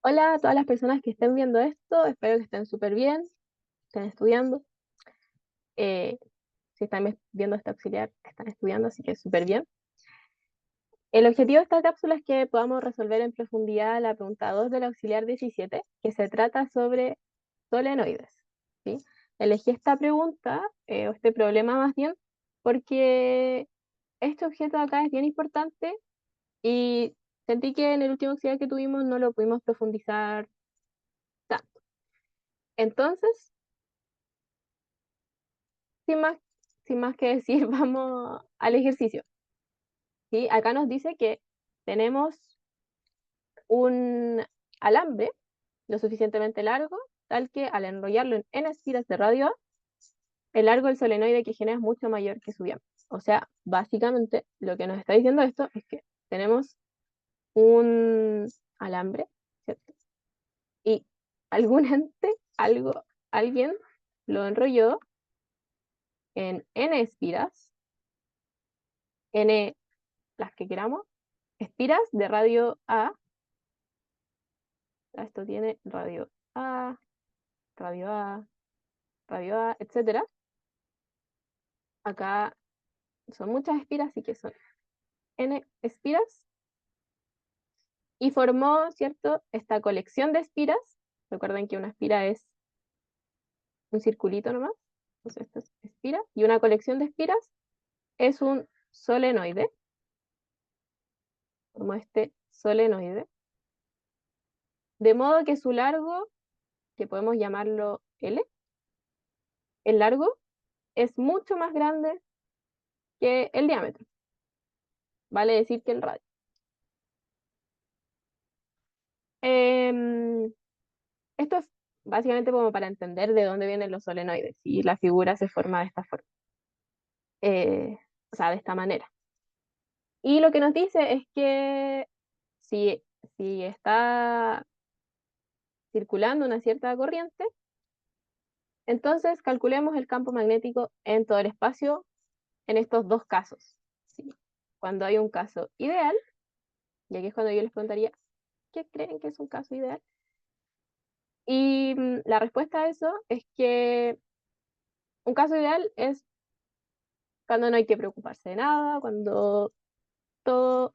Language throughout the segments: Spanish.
Hola a todas las personas que estén viendo esto, espero que estén súper bien, estén estudiando. eh, si están viendo este auxiliar, están estudiando, así que súper bien. El objetivo de esta cápsula es que podamos resolver en profundidad la pregunta 2 del auxiliar 17, que se trata sobre solenoides. ¿Sí? Elegí esta pregunta, o este problema más bien, porque este objeto de acá es bien importante y sentí que en el último auxiliar que tuvimos no lo pudimos profundizar tanto. Entonces, sin más, sin más que decir, vamos al ejercicio. ¿Sí? Acá nos dice que tenemos un alambre lo suficientemente largo, tal que al enrollarlo en n espiras de radio A, el largo del solenoide que genera es mucho mayor que su diámetro. O sea, básicamente lo que nos está diciendo esto es que tenemos un alambre, ¿cierto? Y algún ente, alguien lo enrolló en n espiras, n las que queramos, espiras de radio A. Esto tiene radio A, radio A, radio A, etcétera. Acá son muchas espiras, así que son n espiras. Y formó, ¿cierto?, esta colección de espiras. Recuerden que una espira es un circulito nomás. Entonces, esto es espira. Y una colección de espiras es un solenoide. Como este solenoide. De modo que su largo, que podemos llamarlo L, el largo es mucho más grande que el diámetro. Vale decir que el radio. Em, Esto es básicamente como para entender de dónde vienen los solenoides y la figura se forma de esta forma, eh, o sea, de esta manera. Y lo que nos dice es que si, si está circulando una cierta corriente, entonces calculemos el campo magnético en todo el espacio en estos dos casos. ¿Sí? Cuando hay un caso ideal, y aquí es cuando yo les preguntaría, ¿qué creen que es un caso ideal? Y la respuesta a eso es que un caso ideal es cuando no hay que preocuparse de nada, cuando todo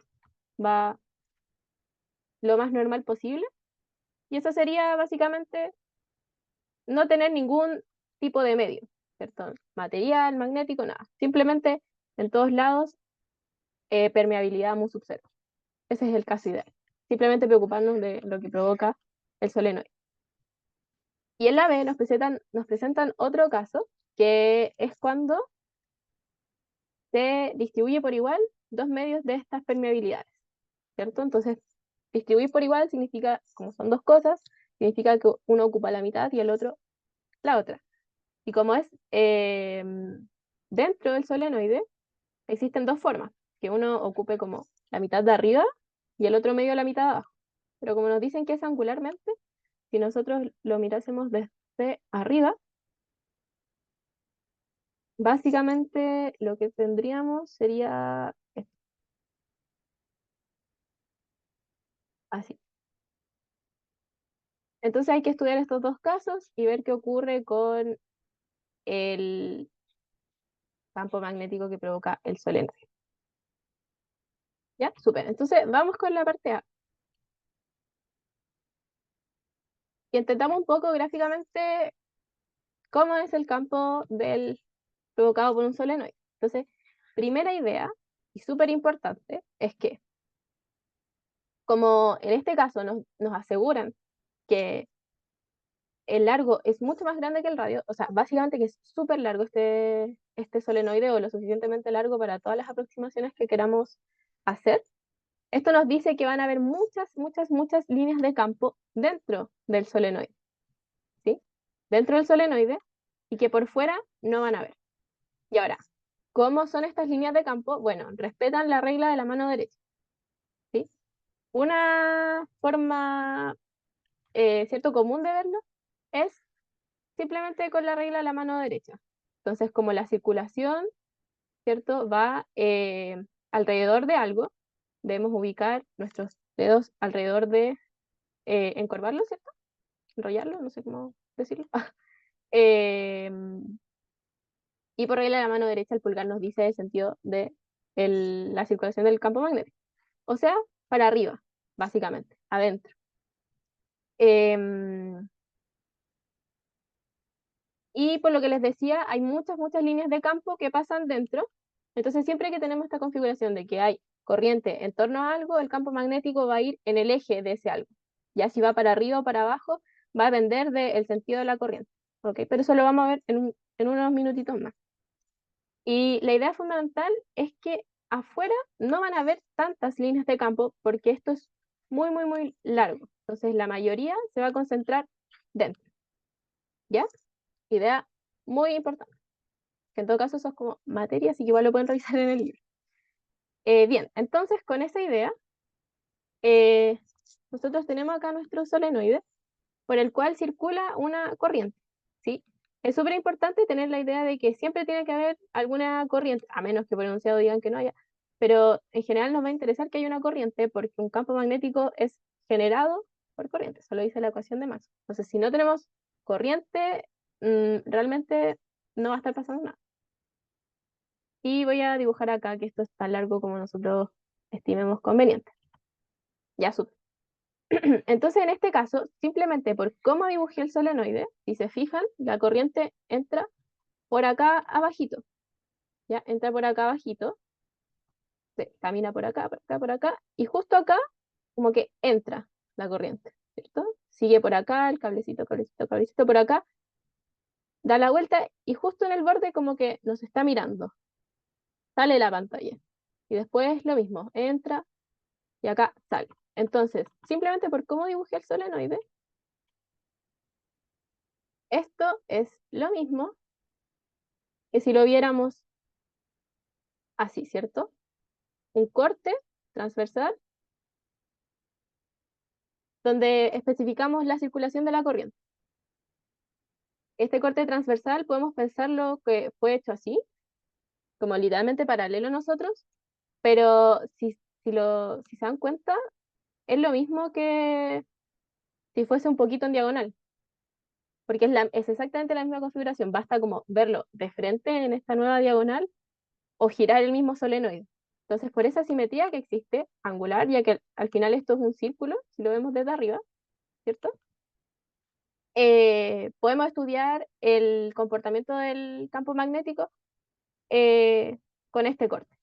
va lo más normal posible. Y eso sería básicamente no tener ningún tipo de medio, ¿cierto? Material, magnético, nada. Simplemente en todos lados, permeabilidad mu sub cero. Ese es el caso ideal. Simplemente preocuparnos de lo que provoca el solenoide. Y en la B nos presentan otro caso, que es cuando se distribuye por igual dos medios de estas permeabilidades, ¿cierto? Entonces, distribuir por igual significa, como son dos cosas, significa que uno ocupa la mitad y el otro la otra. Y como es dentro del solenoide, existen dos formas, que uno ocupe como la mitad de arriba y el otro medio la mitad de abajo. Pero como nos dicen que es angularmente, si nosotros lo mirásemos desde arriba, básicamente lo que tendríamos sería esto, así. Entonces hay que estudiar estos dos casos y ver qué ocurre con el campo magnético que provoca el solenoide. ¿Ya? Súper. Entonces vamos con la parte A. Y intentamos un poco gráficamente cómo es el campo del provocado por un solenoide. Entonces, primera idea, y súper importante, es que como en este caso nos aseguran que el largo es mucho más grande que el radio, o sea, básicamente que es súper largo este solenoide o lo suficientemente largo para todas las aproximaciones que queramos hacer, esto nos dice que van a haber muchas, muchas, muchas líneas de campo dentro del solenoide, ¿sí? Dentro del solenoide y que por fuera no van a haber. Y ahora, ¿cómo son estas líneas de campo? Bueno, respetan la regla de la mano derecha, ¿sí? Una forma, ¿cierto?, común de verlo es simplemente con la regla de la mano derecha. Entonces, como la circulación, ¿cierto?, va alrededor de algo, debemos ubicar nuestros dedos alrededor de encorvarlo, ¿cierto? Enrollarlo, no sé cómo decirlo. Eh, y por regla de la mano derecha el pulgar nos dice el sentido de la circulación del campo magnético. O sea, para arriba, básicamente, adentro. Em, y por lo que les decía, hay muchas líneas de campo que pasan dentro. Entonces, siempre que tenemos esta configuración de que hay corriente en torno a algo, el campo magnético va a ir en el eje de ese algo. Ya si va para arriba o para abajo, va a depender del sentido de la corriente. ¿Ok? Pero eso lo vamos a ver en unos minutitos más. Y la idea fundamental es que afuera no van a haber tantas líneas de campo porque esto es muy largo. Entonces, la mayoría se va a concentrar dentro. ¿Ya? Idea muy importante, que en todo caso eso es como materia, así que igual lo pueden revisar en el libro. Bien, entonces con esa idea, eh, nosotros tenemos acá nuestro solenoide por el cual circula una corriente, ¿sí? Es súper importante tener la idea de que siempre tiene que haber alguna corriente, a menos que por enunciado digan que no haya, pero en general nos va a interesar que haya una corriente porque un campo magnético es generado por corriente, eso lo dice la ecuación de Maxwell. Entonces, si no tenemos corriente, realmente no va a estar pasando nada. Y voy a dibujar acá que esto es tan largo como nosotros estimemos conveniente. Ya supe. Entonces, en este caso, simplemente por cómo dibujé el solenoide, si se fijan, la corriente entra por acá abajito. ¿Ya? Entra por acá abajito, camina por acá, por acá, por acá, y justo acá como que entra la corriente, ¿cierto? Sigue por acá, el cablecito, cablecito, cablecito por acá, da la vuelta y justo en el borde como que nos está mirando. Sale la pantalla. Y después lo mismo, entra y acá sale. Entonces, simplemente por cómo dibujé el solenoide, esto es lo mismo que si lo viéramos así, ¿cierto? Un corte transversal donde especificamos la circulación de la corriente. Este corte transversal podemos pensarlo que fue hecho así, como literalmente paralelo a nosotros, pero si se dan cuenta, es lo mismo que si fuese un poquito en diagonal, porque es exactamente la misma configuración, basta como verlo de frente en esta nueva diagonal o girar el mismo solenoide. Entonces, por esa simetría que existe, angular, ya que al final esto es un círculo, si lo vemos desde arriba, ¿cierto? Podemos estudiar el comportamiento del campo magnético eh, con este corte,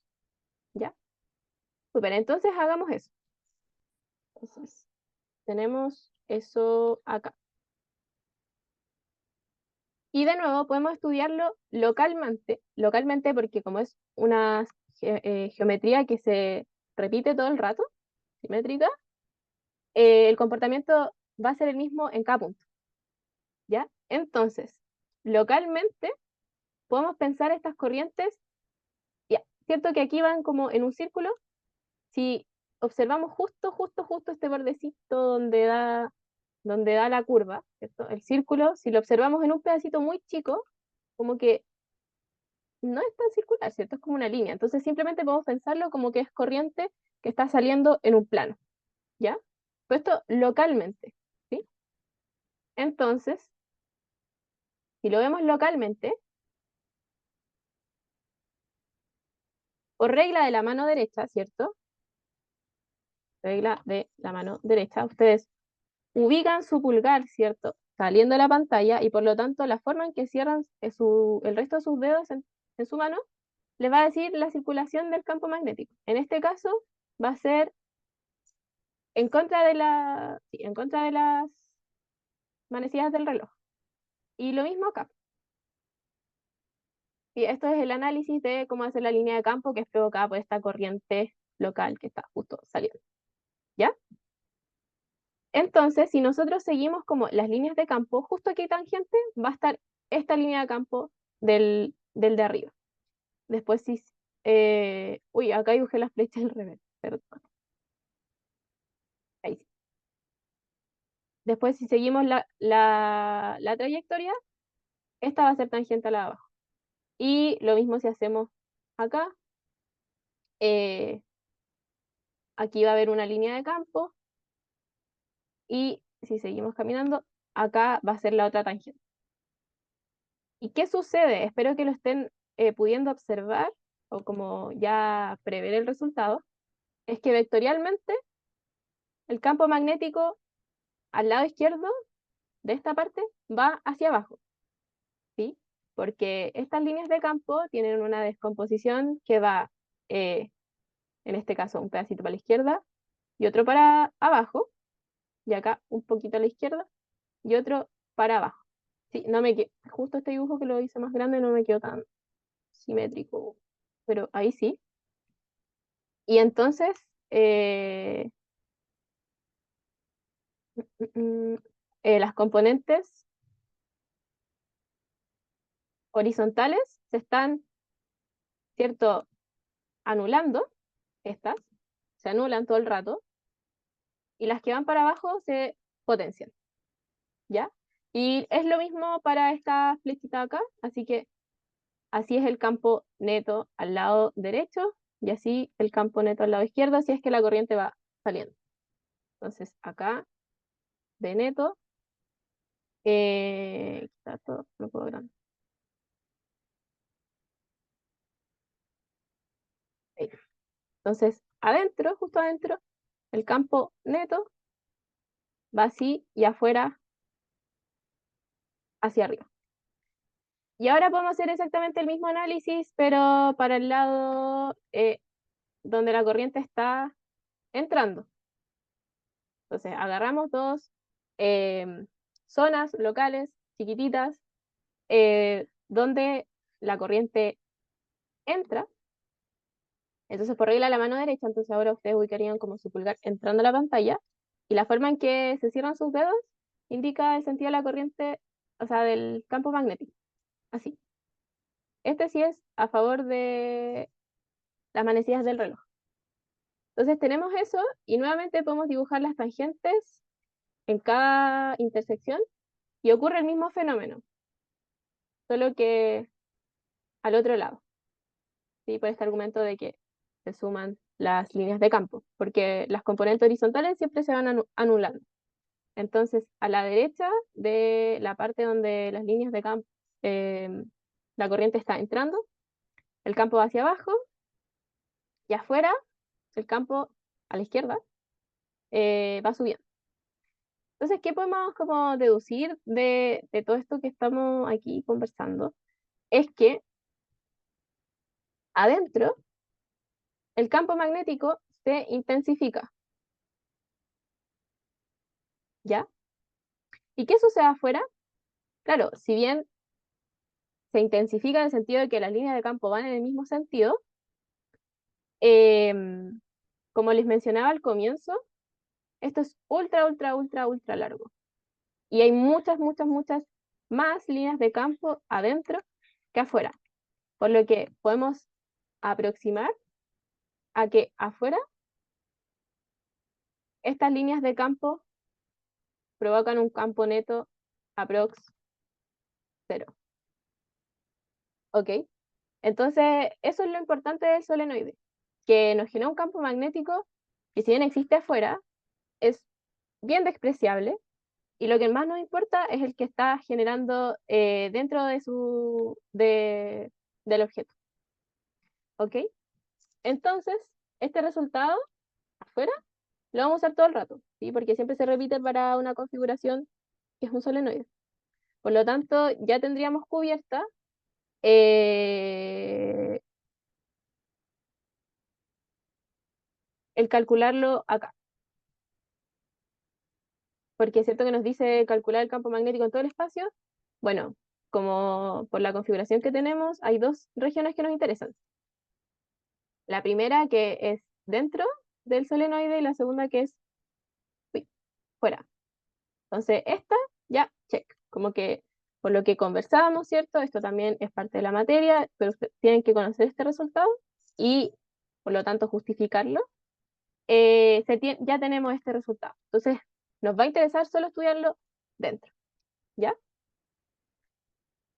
¿ya? Super, entonces hagamos eso. Entonces, tenemos eso acá. Y de nuevo podemos estudiarlo localmente porque como es una geometría que se repite todo el rato, simétrica, el comportamiento va a ser el mismo en cada punto, ¿ya? Entonces, localmente podemos pensar estas corrientes, ya, cierto que aquí van como en un círculo, si observamos justo este bordecito donde da la curva, ¿cierto? El círculo, si lo observamos en un pedacito muy chico, como que no es tan circular, ¿cierto? Es como una línea. Entonces simplemente podemos pensarlo como que es corriente que está saliendo en un plano, ¿ya? Pero esto localmente, ¿sí? Entonces, si lo vemos localmente, por regla de la mano derecha, ¿cierto? Regla de la mano derecha, ustedes ubican su pulgar, ¿cierto? Saliendo de la pantalla y por lo tanto la forma en que cierran el resto de sus dedos en su mano les va a decir la circulación del campo magnético. En este caso va a ser en contra de las manecillas del reloj. Y lo mismo acá. Y esto es el análisis de cómo hacer la línea de campo que es provocada por esta corriente local que está justo saliendo. ¿Ya? Entonces, si nosotros seguimos como las líneas de campo, justo aquí tangente va a estar esta línea de campo del de arriba. Después si... uy, acá dibujé las flechas al revés. Perdón. Ahí sí. Después si seguimos la trayectoria, esta va a ser tangente a la de abajo. Y lo mismo si hacemos acá. eh, Aquí va a haber una línea de campo y si seguimos caminando, acá va a ser la otra tangente. ¿Y qué sucede? Espero que lo estén pudiendo observar o como ya prever el resultado. Es que vectorialmente el campo magnético al lado izquierdo de esta parte va hacia abajo, ¿sí? Porque estas líneas de campo tienen una descomposición que va, eh, en este caso, un pedacito para la izquierda y otro para abajo, y acá un poquito a la izquierda y otro para abajo. Sí, no me justo este dibujo que lo hice más grande no me quedó tan simétrico, pero ahí sí. Y entonces, eh, mm, las componentes horizontales se están, ¿cierto?, anulando, estas, se anulan todo el rato, y las que van para abajo se potencian, ¿ya? Y es lo mismo para esta flechita acá, así que así es el campo neto al lado derecho, y así el campo neto al lado izquierdo, si es que la corriente va saliendo. Entonces, acá, de neto, está todo, no puedo ver. Ahí. Entonces, adentro, justo adentro, el campo neto va así y afuera hacia arriba. Y ahora podemos hacer exactamente el mismo análisis, pero para el lado donde la corriente está entrando. Entonces, agarramos dos zonas locales chiquititas donde la corriente entra. Entonces, por regla la mano derecha, entonces ahora ustedes ubicarían como su pulgar entrando a la pantalla. Y la forma en que se cierran sus dedos indica el sentido de la corriente, o sea, del campo magnético. Así. Este sí es a favor de las manecillas del reloj. Entonces tenemos eso y nuevamente podemos dibujar las tangentes en cada intersección y ocurre el mismo fenómeno, solo que al otro lado, ¿sí? Por este argumento de que se suman las líneas de campo, porque las componentes horizontales siempre se van anulando. Entonces, a la derecha de la parte donde las líneas de campo, la corriente está entrando, el campo va hacia abajo y afuera, el campo a la izquierda va subiendo. Entonces, ¿qué podemos como deducir de todo esto que estamos aquí conversando? Es que adentro el campo magnético se intensifica, ¿ya? ¿Y qué sucede afuera? Claro, si bien se intensifica en el sentido de que las líneas de campo van en el mismo sentido, em, como les mencionaba al comienzo, esto es ultra, ultra, ultra, ultra largo. Y hay muchas, muchas, muchas más líneas de campo adentro que afuera. Por lo que podemos aproximar a que afuera estas líneas de campo provocan un campo neto aprox 0. ¿Ok? Entonces, eso es lo importante del solenoide, que nos genera un campo magnético que si bien existe afuera, es bien despreciable y lo que más nos importa es el que está generando dentro del objeto. ¿Ok? Entonces, este resultado afuera lo vamos a usar todo el rato, ¿sí? Porque siempre se repite para una configuración que es un solenoide. Por lo tanto, ya tendríamos cubierta eh, el calcularlo acá. Porque es cierto que nos dice calcular el campo magnético en todo el espacio. Bueno, como por la configuración que tenemos, hay dos regiones que nos interesan. La primera que es dentro del solenoide y la segunda que es fuera. Entonces, esta ya, check. Como que por lo que conversábamos, ¿cierto? Esto también es parte de la materia, pero ustedes tienen que conocer este resultado y por lo tanto justificarlo. Ya tenemos este resultado. Entonces, nos va a interesar solo estudiarlo dentro, ¿ya?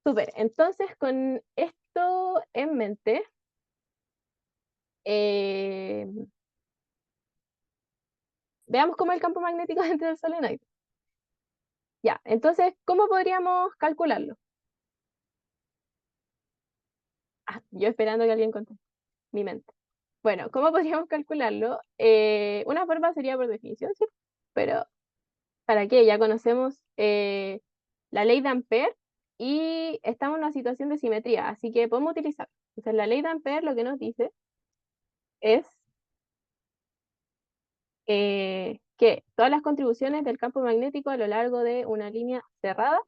Súper. Entonces, con esto en mente, eh, veamos cómo es el campo magnético dentro del solenoide. Ya, entonces, ¿cómo podríamos calcularlo? Ah, yo esperando que alguien conteste, mi mente. Bueno, ¿cómo podríamos calcularlo? Una forma sería por definición, ¿sí? Pero ¿para qué? Ya conocemos la ley de Ampère y estamos en una situación de simetría, así que podemos utilizar. Entonces, la ley de Ampère lo que nos dice es que todas las contribuciones del campo magnético a lo largo de una línea cerrada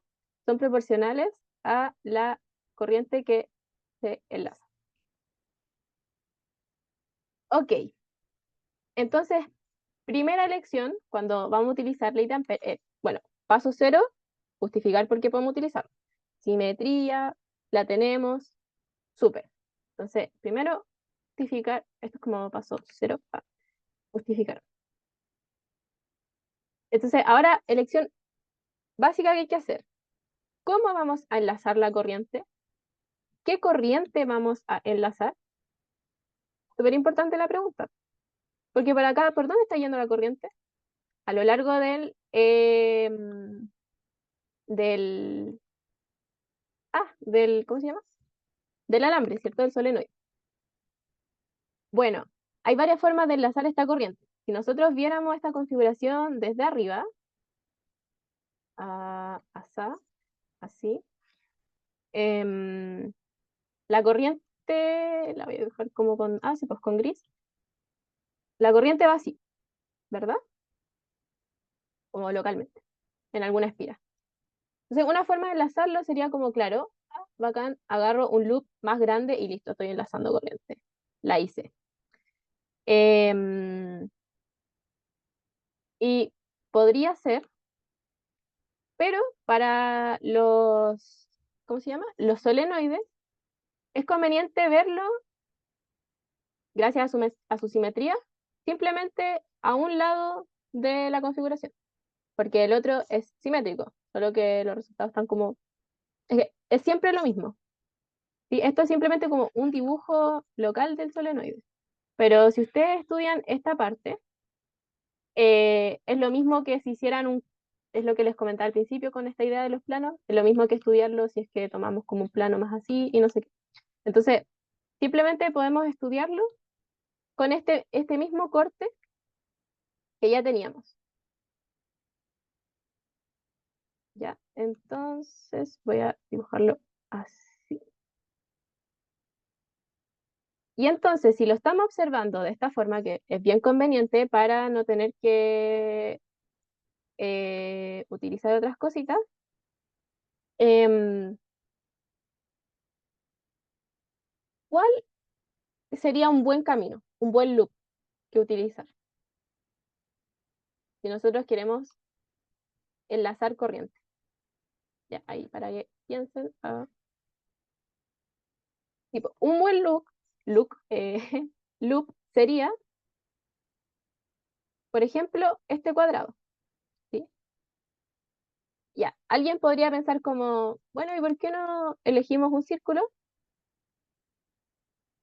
son proporcionales a la corriente que se enlaza. Ok, entonces, primera elección, cuando vamos a utilizar ley de Ampère, bueno, paso cero, justificar por qué podemos utilizarlo. Simetría, la tenemos, súper. Entonces, primero, justificar, esto es como paso cero, justificar. Entonces, ahora, elección básica que hay que hacer. ¿Cómo vamos a enlazar la corriente? ¿Qué corriente vamos a enlazar? Súper importante la pregunta. Porque para acá, ¿por dónde está yendo la corriente? A lo largo del, ¿cómo se llama? Del alambre, ¿cierto? Del solenoide. Bueno, hay varias formas de enlazar esta corriente. Si nosotros viéramos esta configuración desde arriba, así, em, la corriente, la voy a dejar como sí, pues con gris. La corriente va así, ¿verdad? Como localmente, en alguna espira. Entonces, una forma de enlazarlo sería como, claro, bacán, agarro un loop más grande y listo, estoy enlazando corriente. La hice. Em, y podría ser, pero para ¿cómo se llama? Los solenoides, es conveniente verlo, gracias a su simetría, simplemente a un lado de la configuración, porque el otro es simétrico, solo que los resultados están como... Es que es siempre lo mismo. ¿Sí? Esto es simplemente como un dibujo local del solenoide. Pero si ustedes estudian esta parte, es lo mismo que si hicieran es lo que les comentaba al principio con esta idea de los planos, es lo mismo que estudiarlo si es que tomamos como un plano más así y no sé qué. Entonces, simplemente podemos estudiarlo con este mismo corte que ya teníamos. ¿Ya? Entonces voy a dibujarlo así. Y entonces, si lo estamos observando de esta forma, que es bien conveniente para no tener que utilizar otras cositas, em, ¿cuál sería un buen camino, un buen loop que utilizar? Si nosotros queremos enlazar corriente. Ya, ahí, para que piensen. Tipo, un buen loop sería, por ejemplo, este cuadrado. ¿Sí? Ya, alguien podría pensar como, bueno, ¿y por qué no elegimos un círculo?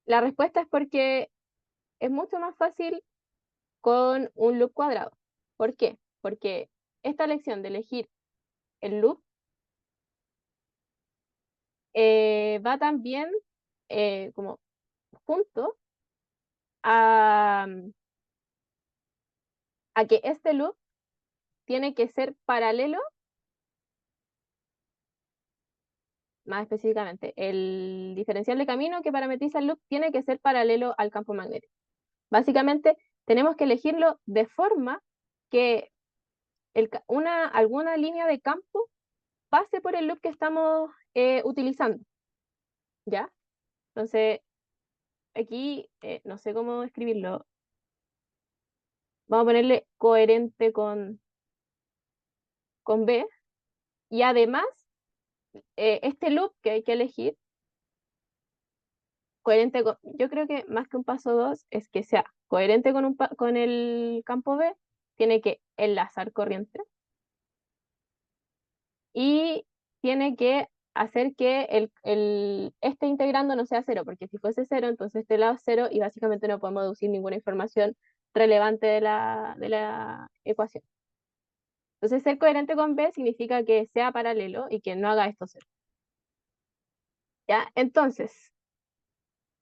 La respuesta es porque es mucho más fácil con un loop cuadrado. ¿Por qué? Porque esta elección de elegir el loop va también como junto a, a que este loop tiene que ser paralelo, más específicamente, el diferencial de camino que parametriza el loop tiene que ser paralelo al campo magnético. Básicamente, tenemos que elegirlo de forma que alguna línea de campo pase por el loop que estamos utilizando, ¿ya? Entonces, aquí, no sé cómo escribirlo, vamos a ponerle coherente con B, y además, este loop que hay que elegir, yo creo que más que un paso 2 es que sea coherente con el campo B, tiene que enlazar corriente y tiene que hacer que este integrando no sea cero, porque si fuese cero, entonces este lado es cero y básicamente no podemos deducir ninguna información relevante de la ecuación. Entonces, ser coherente con B significa que sea paralelo y que no haga esto ser. ¿Ya? Entonces,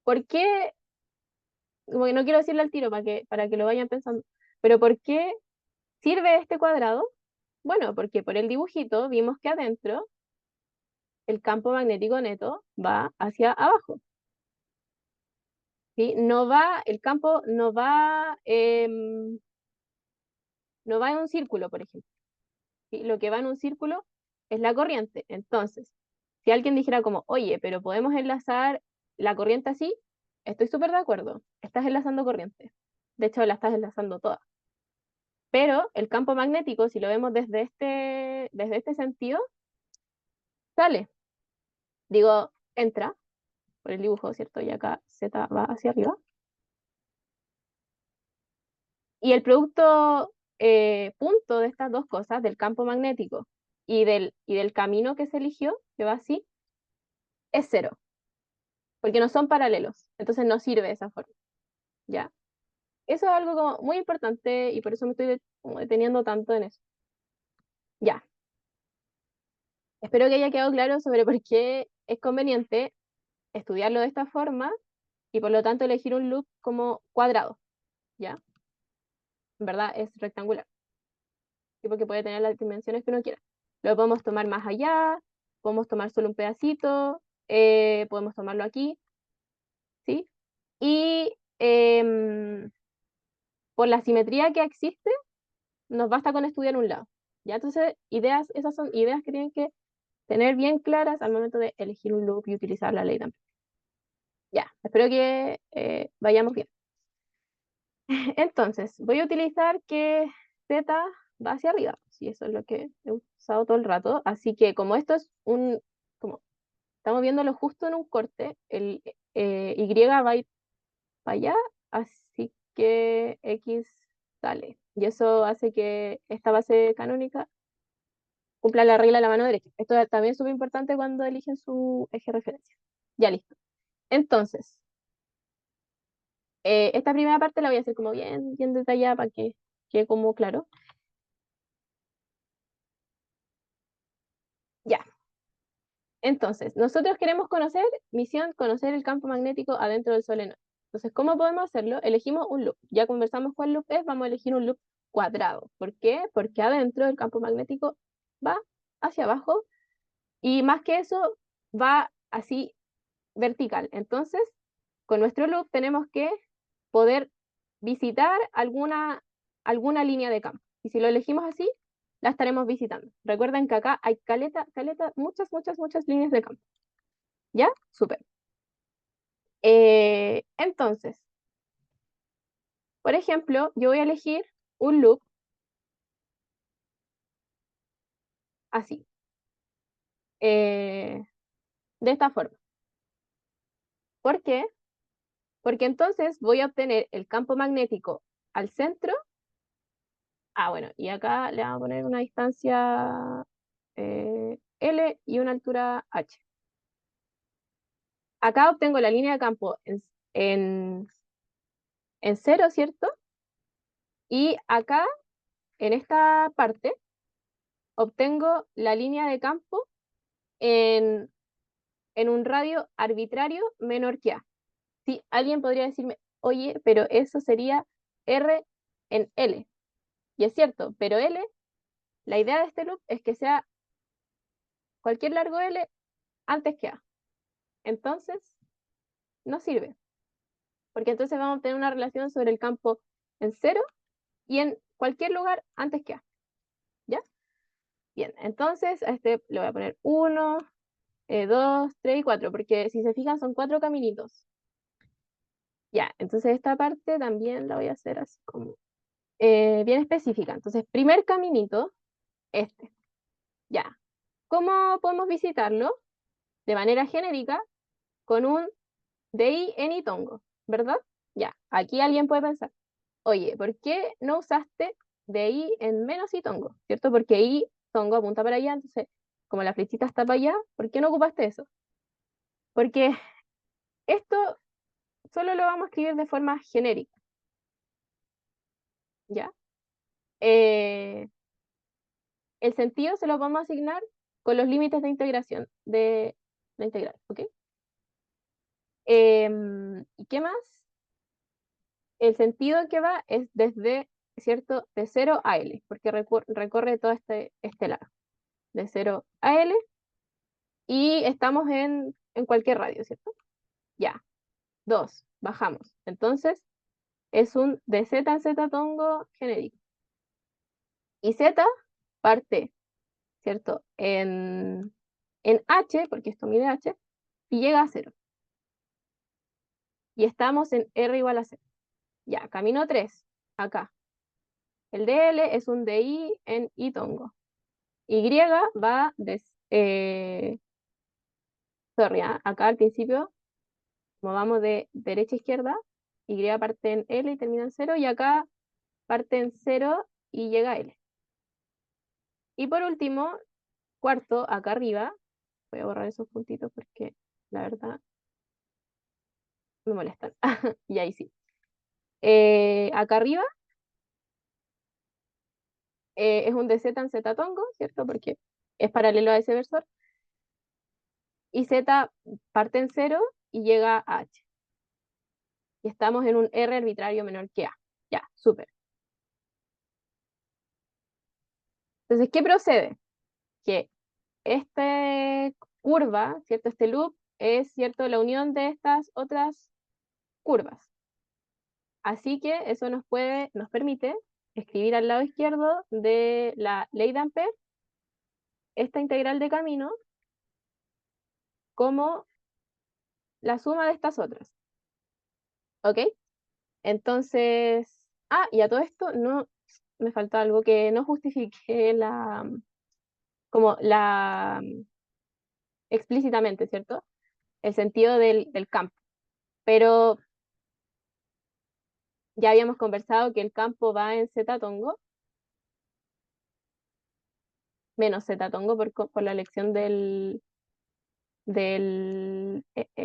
¿por qué? Como que no quiero decirle al tiro para que lo vayan pensando, pero ¿por qué sirve este cuadrado? Bueno, porque por el dibujito vimos que adentro el campo magnético neto va hacia abajo. ¿Sí? No va, el campo no va en un círculo, por ejemplo. ¿Sí? Lo que va en un círculo es la corriente. Entonces, si alguien dijera como, oye, pero podemos enlazar la corriente así, estoy súper de acuerdo. Estás enlazando corriente. De hecho, la estás enlazando toda. Pero el campo magnético, si lo vemos desde este sentido, sale. Digo, entra por el dibujo, ¿cierto? Y acá Z va hacia arriba. Y el producto punto de estas dos cosas, del campo magnético y del camino que se eligió, que va así, es cero, porque no son paralelos. Entonces no sirve esa forma. ¿Ya? Eso es algo como muy importante y por eso me estoy como deteniendo tanto en eso. Ya. Espero que haya quedado claro sobre por qué es conveniente estudiarlo de esta forma y por lo tanto elegir un loop como cuadrado, ¿ya? En verdad es rectangular, ¿sí? Porque puede tener las dimensiones que uno quiera. Lo podemos tomar más allá, podemos tomar solo un pedacito, podemos tomarlo aquí, ¿sí? Y por la simetría que existe, nos basta con estudiar un lado, ¿ya? Entonces, esas son ideas que tienen que tener bien claras al momento de elegir un loop y utilizar la ley también. Ya, espero que vayamos bien. Entonces, voy a utilizar que Z va hacia arriba, si eso es lo que he usado todo el rato. Así que como esto es como estamos viéndolo justo en un corte, el Y va a ir para allá, así que X sale. Y eso hace que esta base canónica cumpla la regla de la mano derecha. Esto también es súper importante cuando eligen su eje de referencia. Ya listo. Entonces, esta primera parte la voy a hacer como bien detallada para que quede como claro. Ya. Entonces, nosotros queremos conocer el campo magnético adentro del solenoide. Entonces, ¿cómo podemos hacerlo? Elegimos un loop. Ya conversamos cuál loop es, vamos a elegir un loop cuadrado. ¿Por qué? Porque adentro el campo magnético va hacia abajo y más que eso, va así vertical. Entonces, con nuestro loop tenemos que poder visitar alguna línea de campo. Y si lo elegimos así, la estaremos visitando. Recuerden que acá hay muchas líneas de campo. ¿Ya? Súper. Entonces, por ejemplo, yo voy a elegir un loop así, eh, de esta forma. ¿Por qué? Porque entonces voy a obtener el campo magnético al centro. Ah, bueno, y acá le vamos a poner una distancia L y una altura H. Acá obtengo la línea de campo en, en cero, ¿cierto? Y acá, en esta parte, obtengo la línea de campo en un radio arbitrario menor que A. Sí, alguien podría decirme, oye, pero eso sería R en L. Y es cierto, pero L, la idea de este loop es que sea cualquier largo L antes que A. Entonces, no sirve, porque entonces vamos a obtener una relación sobre el campo en cero y en cualquier lugar antes que A. ¿Ya? Bien, entonces a este le voy a poner 1, 2, 3 y 4, porque si se fijan son 4 caminitos. Ya, entonces esta parte también la voy a hacer así como bien específica. Entonces, primer caminito, este. Ya. ¿Cómo podemos visitarlo? De manera genérica, con un DI en Itongo, ¿verdad? Ya. Aquí alguien puede pensar, oye, ¿por qué no usaste DI en menos Itongo? ¿Cierto? Porque I, Tongo apunta para allá, entonces, como la flechita está para allá, ¿por qué no ocupaste eso? Porque esto solo lo vamos a escribir de forma genérica. ¿ya? El sentido se lo vamos a asignar con los límites de integración de la integral, ¿ok? ¿Y qué más? El sentido que va es desde, ¿cierto? De 0 a L, porque recorre todo este lado, de 0 a L, y estamos en cualquier radio, ¿cierto? Ya, 2 bajamos. Entonces, es un de Z en Z tongo genérico. Y Z parte, ¿cierto? En H, porque esto mide H, y llega a 0. Y estamos en R igual a 0. Ya, camino 3, acá. El DL es un DI en I tongo. Y va de, sorry, acá al principio, como vamos de derecha a izquierda, Y parte en L y termina en 0, y acá parte en 0 y llega a L. Y por último, cuarto, acá arriba, voy a borrar esos puntitos porque la verdad me molestan. Y ahí sí. Acá arriba es un de Z en Z tongo, ¿cierto? Porque es paralelo a ese versor. Y Z parte en 0 y llega a H. Y estamos en un R arbitrario menor que A. Ya, súper. Entonces, ¿qué procede? Que esta curva, ¿cierto? Este loop es, ¿cierto? La unión de estas otras curvas. Así que eso nos permite escribir al lado izquierdo de la ley de Ampère esta integral de camino como la suma de estas otras. ¿Ok? Entonces, y a todo esto no me falta algo que no justifique como la explícitamente, ¿cierto? El sentido del campo. Pero ya habíamos conversado que el campo va en Z tongo, menos Z tongo por la elección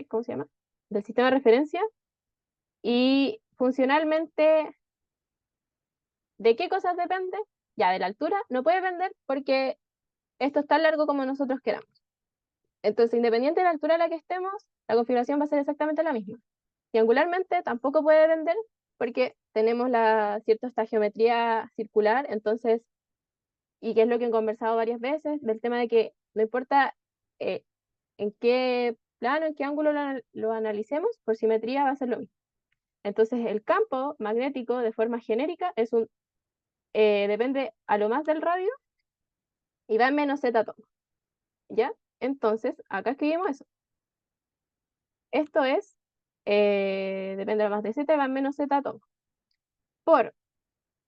¿cómo se llama? Del sistema de referencia. Y funcionalmente, ¿de qué cosas depende? Ya, de la altura no puede depender porque esto es tan largo como nosotros queramos. Entonces, independiente de la altura a la que estemos, la configuración va a ser exactamente la misma. Y angularmente tampoco puede depender porque tenemos cierta esta geometría circular, entonces, y que es lo que he conversado varias veces, del tema de que no importa eh, en qué plano, en qué ángulo lo analicemos, por simetría va a ser lo mismo. Entonces, el campo magnético de forma genérica depende a lo más del radio y va en menos z tongo, ¿ya? Entonces, acá escribimos eso. Esto es, depende a lo más de z y va en menos z tongo. Por,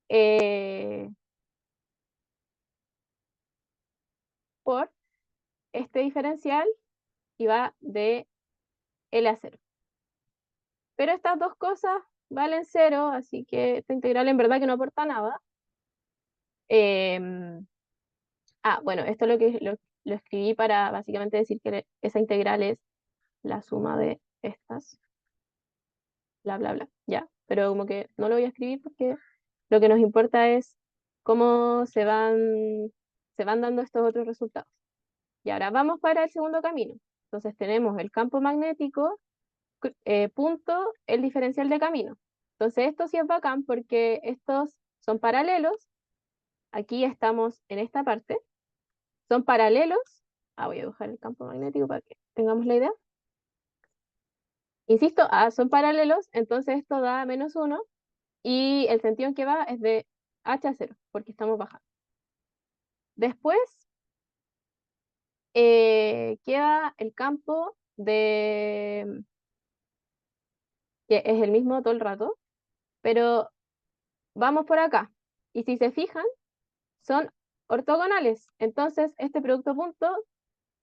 eh, por este diferencial y va de L a 0. Pero estas dos cosas valen 0, así que esta integral en verdad que no aporta nada. Em, bueno, esto lo escribí para básicamente decir que esa integral es la suma de estas, bla, bla, bla, ya. Pero como que no lo voy a escribir porque lo que nos importa es cómo se van dando estos otros resultados. Y ahora vamos para el segundo camino. Entonces tenemos el campo magnético, punto, el diferencial de camino. Entonces esto sí es bacán porque estos son paralelos. Aquí estamos en esta parte. Son paralelos. Voy a dibujar el campo magnético para que tengamos la idea. Insisto, son paralelos, entonces esto da -1 y el sentido en que va es de h a 0, porque estamos bajando. Después queda el campo que es el mismo todo el rato, pero vamos por acá. Y si se fijan, son ortogonales. Entonces este producto punto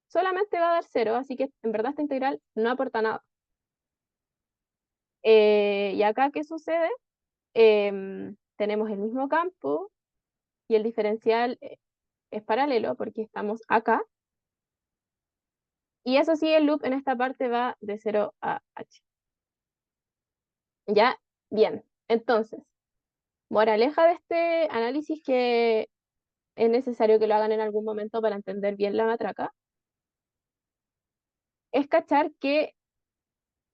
solamente va a dar 0, así que en verdad esta integral no aporta nada. ¿Y acá qué sucede? Tenemos el mismo campo y el diferencial es paralelo porque estamos acá. Y eso sí, el loop en esta parte va de 0 a h. ¿Ya? Bien. Entonces, Moraleja de este análisis que es necesario que lo hagan en algún momento para entender bien la matraca, es cachar que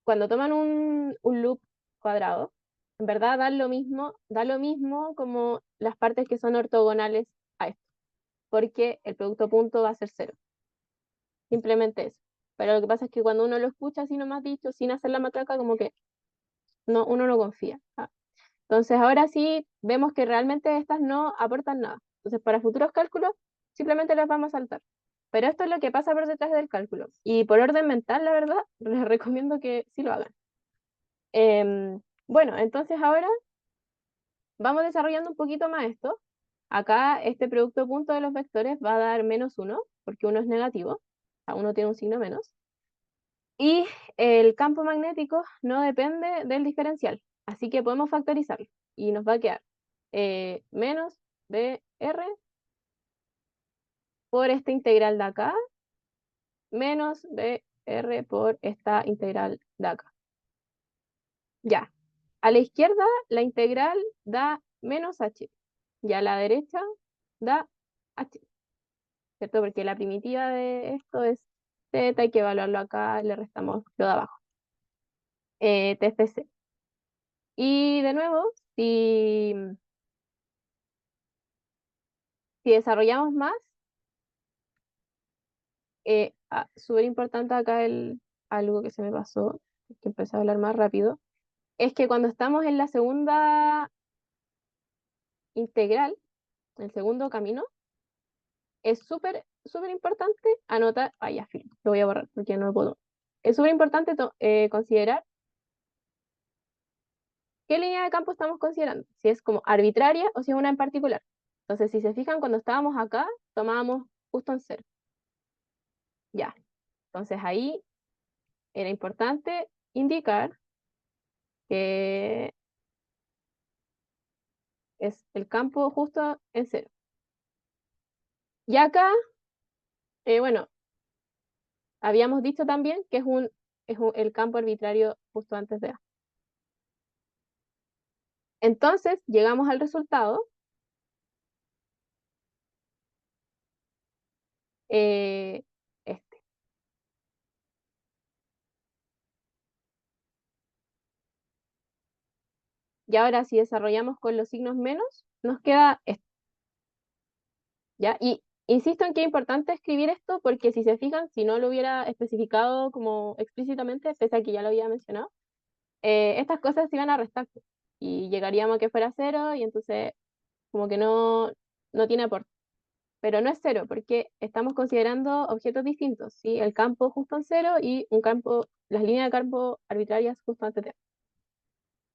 cuando toman un loop cuadrado, en verdad da lo mismo como las partes que son ortogonales a esto, porque el producto punto va a ser cero, simplemente eso. Pero lo que pasa es que cuando uno lo escucha así nomás dicho, sin hacer la matraca, como que no, uno no confía. Entonces ahora sí vemos que realmente estas no aportan nada. Entonces para futuros cálculos simplemente las vamos a saltar. Pero esto es lo que pasa por detrás del cálculo. Y por orden mental, la verdad, les recomiendo que sí lo hagan. Bueno, entonces ahora vamos desarrollando un poquito más esto. Acá este producto punto de los vectores va a dar menos uno, porque uno es negativo, o sea, uno tiene un signo menos. Y el campo magnético no depende del diferencial, así que podemos factorizarlo. Y nos va a quedar menos BR por esta integral de acá, menos BR por esta integral de acá. Ya. A la izquierda la integral da menos h y a la derecha da h, ¿cierto? Porque la primitiva de esto es z, hay que evaluarlo acá, le restamos lo de abajo, TFC. Y de nuevo, si desarrollamos más, súper importante acá algo que se me pasó, que empecé a hablar más rápido, es que cuando estamos en la segunda integral, el segundo camino, es súper importante anotar, ya, fin, lo voy a borrar porque no lo puedo. Es súper importante considerar qué línea de campo estamos considerando, si es como arbitraria o si es una en particular. Entonces, si se fijan, cuando estábamos acá, tomábamos justo en cero. Ya. Entonces ahí era importante indicar que es el campo justo en cero. Y acá, bueno, habíamos dicho también que el campo arbitrario justo antes de A. Entonces, llegamos al resultado. eh, este. Y ahora, si desarrollamos con los signos menos, nos queda esto. ¿Ya? Y insisto en que es importante escribir esto porque si se fijan, si no lo hubiera especificado como explícitamente, pese a que ya lo había mencionado, estas cosas se iban a restar y llegaríamos a que fuera cero y entonces como que no tiene aporte. Pero no es cero porque estamos considerando objetos distintos, ¿sí? El campo justo en cero y las líneas de campo arbitrarias justo antes de.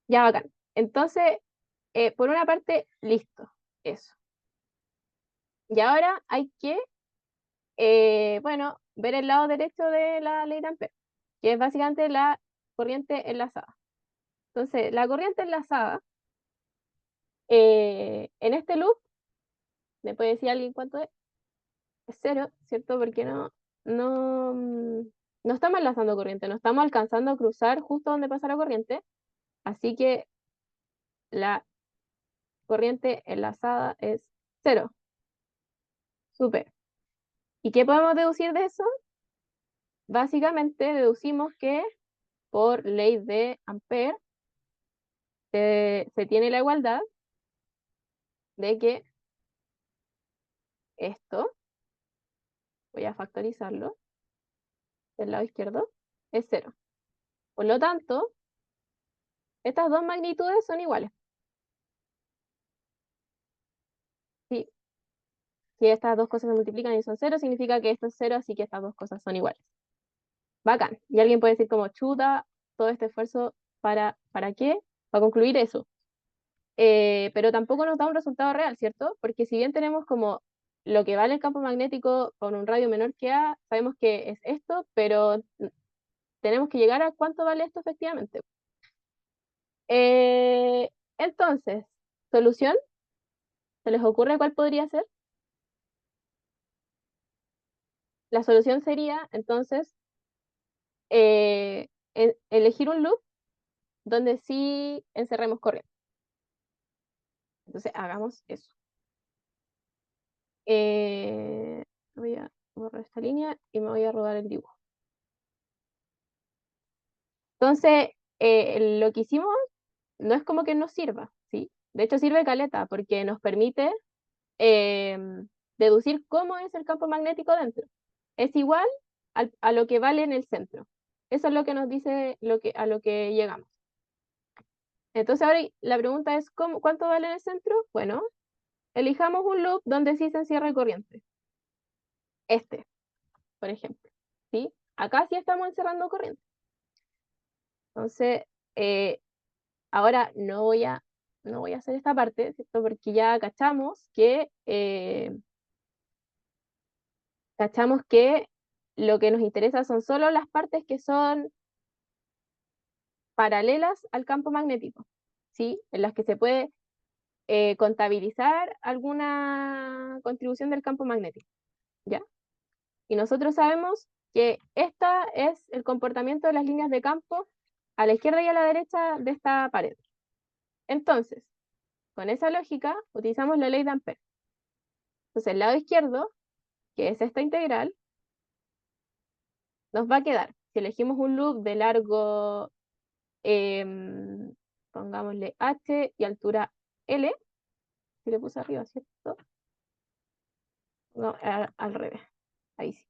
Ya, bacán. Entonces, por una parte, listo, eso. Y ahora hay que, bueno, ver el lado derecho de la ley de Ampere, que es básicamente la corriente enlazada. Entonces, la corriente enlazada, en este loop, ¿me puede decir alguien cuánto es? Es cero, ¿cierto? Porque no, no estamos enlazando corriente, no estamos alcanzando a cruzar justo donde pasa la corriente, así que la corriente enlazada es cero. Súper. ¿Y qué podemos deducir de eso? Básicamente deducimos que por ley de Ampere se tiene la igualdad de que esto, voy a factorizarlo del lado izquierdo, es cero. Por lo tanto, estas dos magnitudes son iguales. Si, si estas dos cosas se multiplican y son cero, significa que esto es cero, así que estas dos cosas son iguales. Bacán. Y alguien puede decir como chuta, todo este esfuerzo, ¿para qué? Para concluir eso. Pero tampoco nos da un resultado real, ¿cierto? Porque si bien tenemos como lo que vale el campo magnético con un radio menor que A, sabemos que es esto, pero tenemos que llegar a cuánto vale esto efectivamente. Entonces, solución, ¿se les ocurre cuál podría ser? La solución sería, entonces, elegir un loop donde sí encerremos corriente. Entonces hagamos eso. Voy a borrar esta línea y me voy a robar el dibujo. Entonces, lo que hicimos no es como que nos sirva, ¿sí? De hecho, sirve caleta porque nos permite deducir cómo es el campo magnético dentro. Es igual a lo que vale en el centro. Eso es lo que nos dice a lo que llegamos. Entonces, ahora la pregunta es, ¿cuánto vale en el centro? Bueno, elijamos un loop donde sí se encierra corriente. Este, por ejemplo. ¿Sí? Acá sí estamos encerrando corriente. Entonces, eh, ahora no voy a hacer esta parte, ¿cierto? Porque ya cachamos que lo que nos interesa son solo las partes que son paralelas al campo magnético, ¿sí? En las que se puede contabilizar alguna contribución del campo magnético, ¿ya? Y nosotros sabemos que esta es el comportamiento de las líneas de campo a la izquierda y a la derecha de esta pared. Entonces, con esa lógica, utilizamos la ley de Ampère. Entonces, el lado izquierdo, que es esta integral, nos va a quedar, si elegimos un loop de largo, pongámosle h y altura L, si le puse arriba, ¿cierto? No, al revés, ahí sí.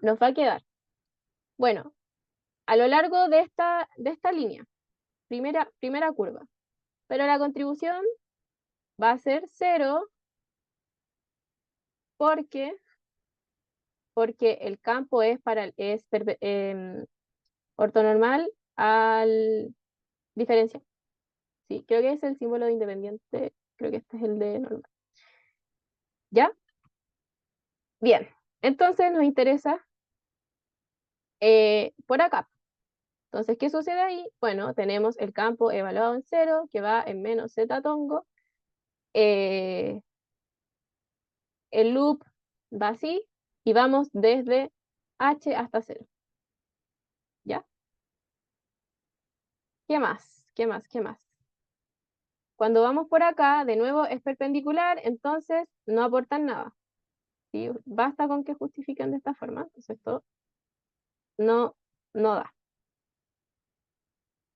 Nos va a quedar, bueno, a lo largo de esta línea, primera curva, pero la contribución va a ser cero porque, porque el campo ortonormal al diferencial. Sí, creo que es el símbolo de independiente, creo que este es el de normal. ¿Ya? Bien, entonces nos interesa por acá. Entonces, ¿qué sucede ahí? Bueno, tenemos el campo evaluado en cero, que va en menos z tongo. Eh, el loop va así, y vamos desde h hasta cero. ¿Ya? ¿Qué más? ¿Qué más? ¿Qué más? Cuando vamos por acá, de nuevo es perpendicular, entonces no aportan nada. ¿Sí? Basta con que justifiquen de esta forma. Entonces, esto no, no da.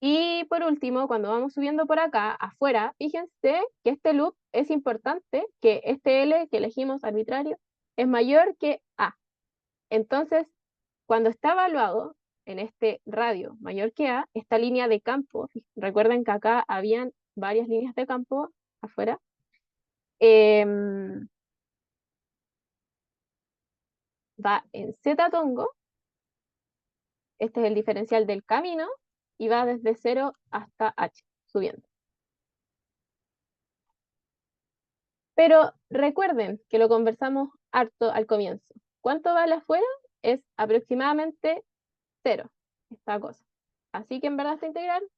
Y por último, cuando vamos subiendo por acá, afuera, fíjense que este loop es importante, que este L que elegimos arbitrario es mayor que A. Entonces, cuando está evaluado en este radio mayor que A, esta línea de campo, recuerden que acá habían varias líneas de campo afuera, em, va en Z tongo, este es el diferencial del camino, y va desde 0 hasta H, subiendo. Pero recuerden que lo conversamos harto al comienzo. ¿Cuánto vale afuera? Es aproximadamente 0, esta cosa. Así que en verdad esta integral,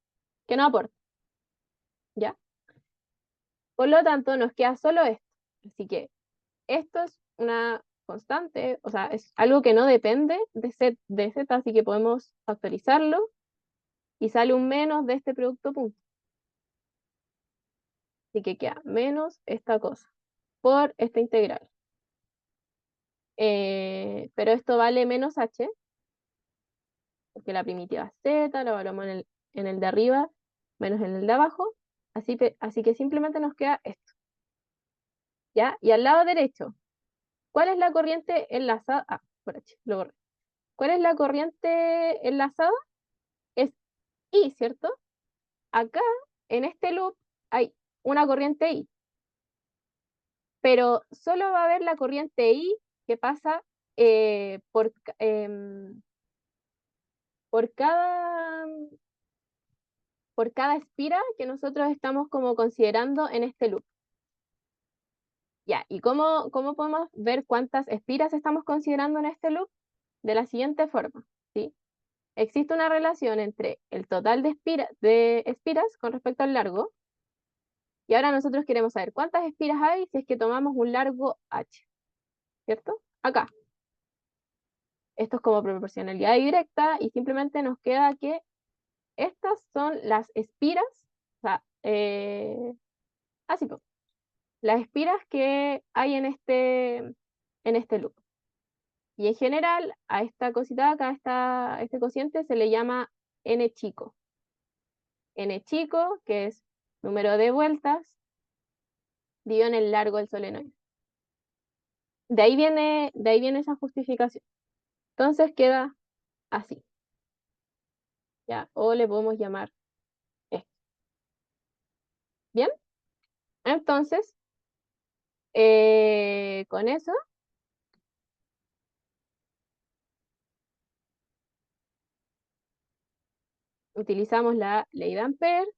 que no aporta, ¿ya? Por lo tanto, nos queda solo esto. Así que esto es una constante, o sea, es algo que no depende de z, así que podemos factorizarlo y sale un menos de este producto punto. Así que queda menos esta cosa por esta integral. Pero esto vale menos h, porque la primitiva es z, lo evaluamos en el de arriba, menos en el de abajo, así que simplemente nos queda esto, ¿ya? Y al lado derecho, ¿cuál es la corriente enlazada? Ah, por H, lo borré. ¿Cuál es la corriente enlazada? Es I, ¿cierto? Acá, en este loop, hay una corriente I, pero solo va a haber la corriente I que pasa por por cada espira que nosotros estamos como considerando en este loop. Ya, ¿y cómo podemos ver cuántas espiras estamos considerando en este loop? De la siguiente forma, ¿sí? Existe una relación entre el total de espiras con respecto al largo, y ahora nosotros queremos saber cuántas espiras hay si es que tomamos un largo h, ¿cierto? Acá. Esto es como proporcionalidad directa y simplemente nos queda que estas son las espiras sea, así pues, las espiras que hay en este loop. Y en general, a esta cosita acá, este cociente, se le llama n chico. N chico, que es número de vueltas, dividido en el largo del solenoide. De ahí viene esa justificación. Entonces queda así, ¿ya? O le podemos llamar esto. ¿Bien? Entonces, con eso, utilizamos la ley de Ampère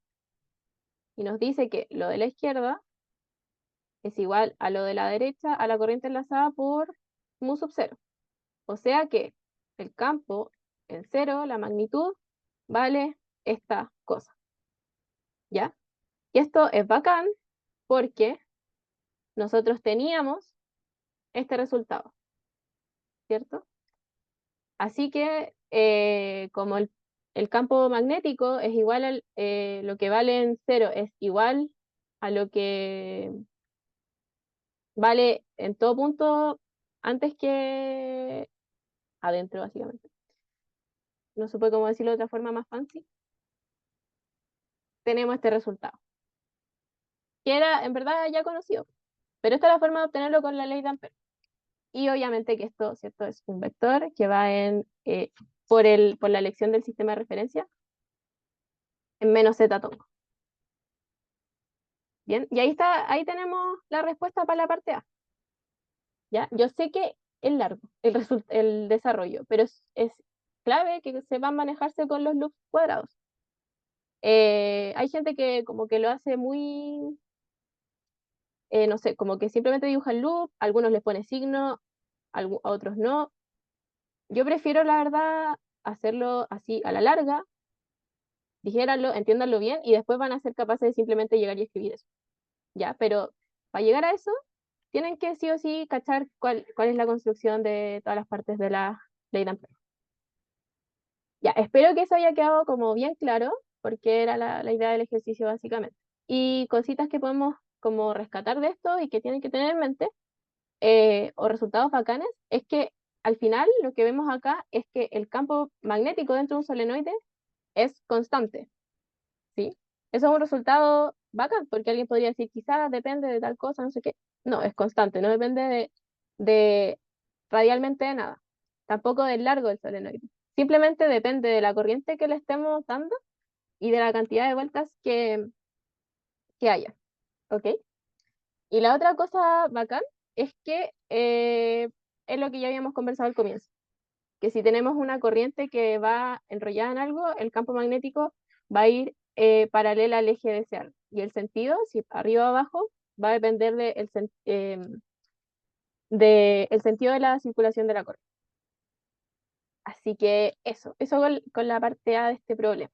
y nos dice que lo de la izquierda es igual a lo de la derecha a la corriente enlazada por mu sub 0. O sea que el campo en cero, la magnitud, vale esta cosa, ¿ya? Y esto es bacán porque nosotros teníamos este resultado, ¿cierto? Así que como el campo magnético es igual lo que vale en cero es igual a lo que vale en todo punto antes que adentro, básicamente. No supe cómo decirlo de otra forma más fancy. Tenemos este resultado, que era en verdad ya conocido, pero esta es la forma de obtenerlo con la ley de Ampère. Y obviamente que esto, ¿cierto? Es un vector que va por la elección del sistema de referencia en menos z tongo. Bien, y ahí está, ahí tenemos la respuesta para la parte A. ¿Ya? Yo sé que es largo el desarrollo, pero es clave que se van a manejarse con los loops cuadrados. Hay gente que como que lo hace muy, no sé, como que simplemente dibuja el loop, algunos les pone signo, a otros no. Yo prefiero, la verdad, hacerlo así a la larga, dijéranlo, entiéndanlo bien, y después van a ser capaces de simplemente llegar y escribir eso. ¿Ya? Pero para llegar a eso, tienen que sí o sí cachar cuál es la construcción de todas las partes de la ley de Ampère. Ya, espero que eso haya quedado como bien claro, porque era la idea del ejercicio básicamente. Y cositas que podemos como rescatar de esto y que tienen que tener en mente, o resultados bacanes, es que al final lo que vemos acá es que el campo magnético dentro de un solenoide es constante, ¿sí? Eso es un resultado bacán, porque alguien podría decir, quizás depende de tal cosa, no sé qué. No, es constante, no depende de radialmente de nada, tampoco del largo del solenoide. Simplemente depende de la corriente que le estemos dando y de la cantidad de vueltas que haya, ¿ok? Y la otra cosa bacán es que es lo que ya habíamos conversado al comienzo, que si tenemos una corriente que va enrollada en algo, el campo magnético va a ir paralela al eje de ese algo. Y el sentido, si arriba o abajo, va a depender el sentido de la circulación de la corriente. Así que eso con la parte A de este problema.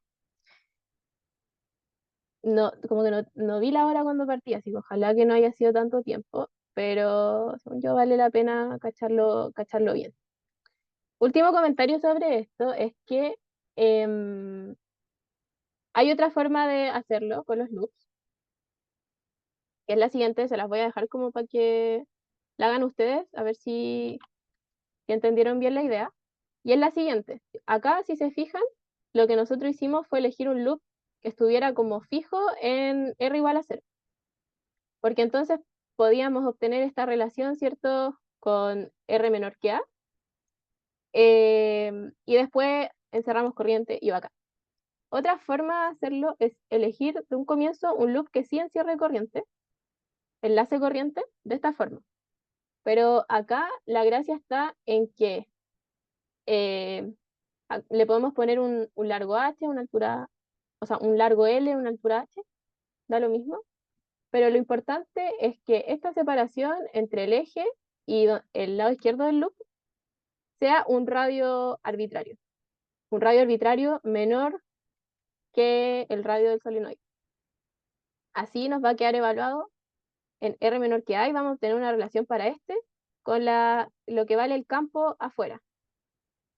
No, como que no vi la hora cuando partí, así que ojalá que no haya sido tanto tiempo, pero según yo vale la pena cacharlo bien. Último comentario sobre esto es que hay otra forma de hacerlo con los loops, que es la siguiente, se las voy a dejar como para que la hagan ustedes, a ver si entendieron bien la idea. Y es la siguiente, acá si se fijan, lo que nosotros hicimos fue elegir un loop que estuviera como fijo en R igual a 0, porque entonces podíamos obtener esta relación, ¿cierto?, con R menor que A, y después encerramos corriente y va acá. Otra forma de hacerlo es elegir de un comienzo un loop que sí encierre corriente, enlace corriente, de esta forma. Pero acá la gracia está en que eh, le podemos poner un largo H, una altura, o sea, un largo L, una altura H, da lo mismo. Pero lo importante es que esta separación entre el eje y el lado izquierdo del loop sea un radio arbitrario menor que el radio del solenoide. Así nos va a quedar evaluado en R menor que A y vamos a tener una relación para este con lo que vale el campo afuera.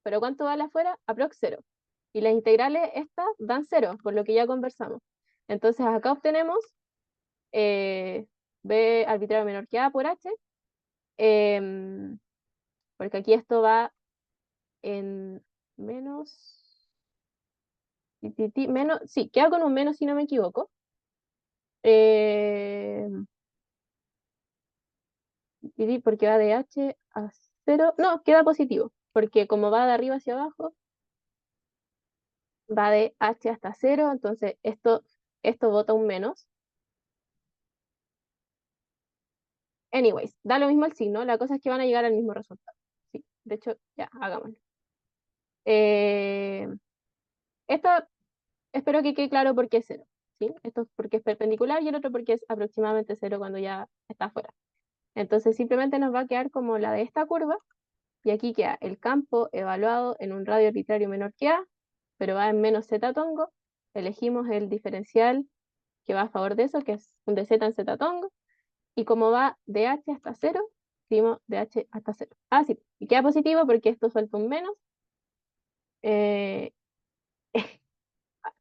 ¿Pero cuánto vale afuera? Aprox 0. Y las integrales estas dan 0, por lo que ya conversamos. Entonces acá obtenemos B arbitrario menor que A por H, em, porque aquí esto va en menos, menos, sí, queda con un menos si no me equivoco. Porque va de H a cero, no, queda positivo, porque como va de arriba hacia abajo, va de H hasta cero, entonces esto bota un menos. Anyways, da lo mismo el signo, la cosa es que van a llegar al mismo resultado. Sí, de hecho, ya, hagámoslo. Eh, Esto espero que quede claro por qué es cero, ¿sí? Esto es porque es perpendicular y el otro porque es aproximadamente cero cuando ya está afuera. Entonces simplemente nos va a quedar como la de esta curva, y aquí queda el campo evaluado en un radio arbitrario menor que A, pero va en menos z tongo. Elegimos el diferencial que va a favor de eso, que es un de z en z tongo, y como va de h hasta cero, escribimos de h hasta cero. Ah, sí, y queda positivo porque esto suelta un menos. Eh,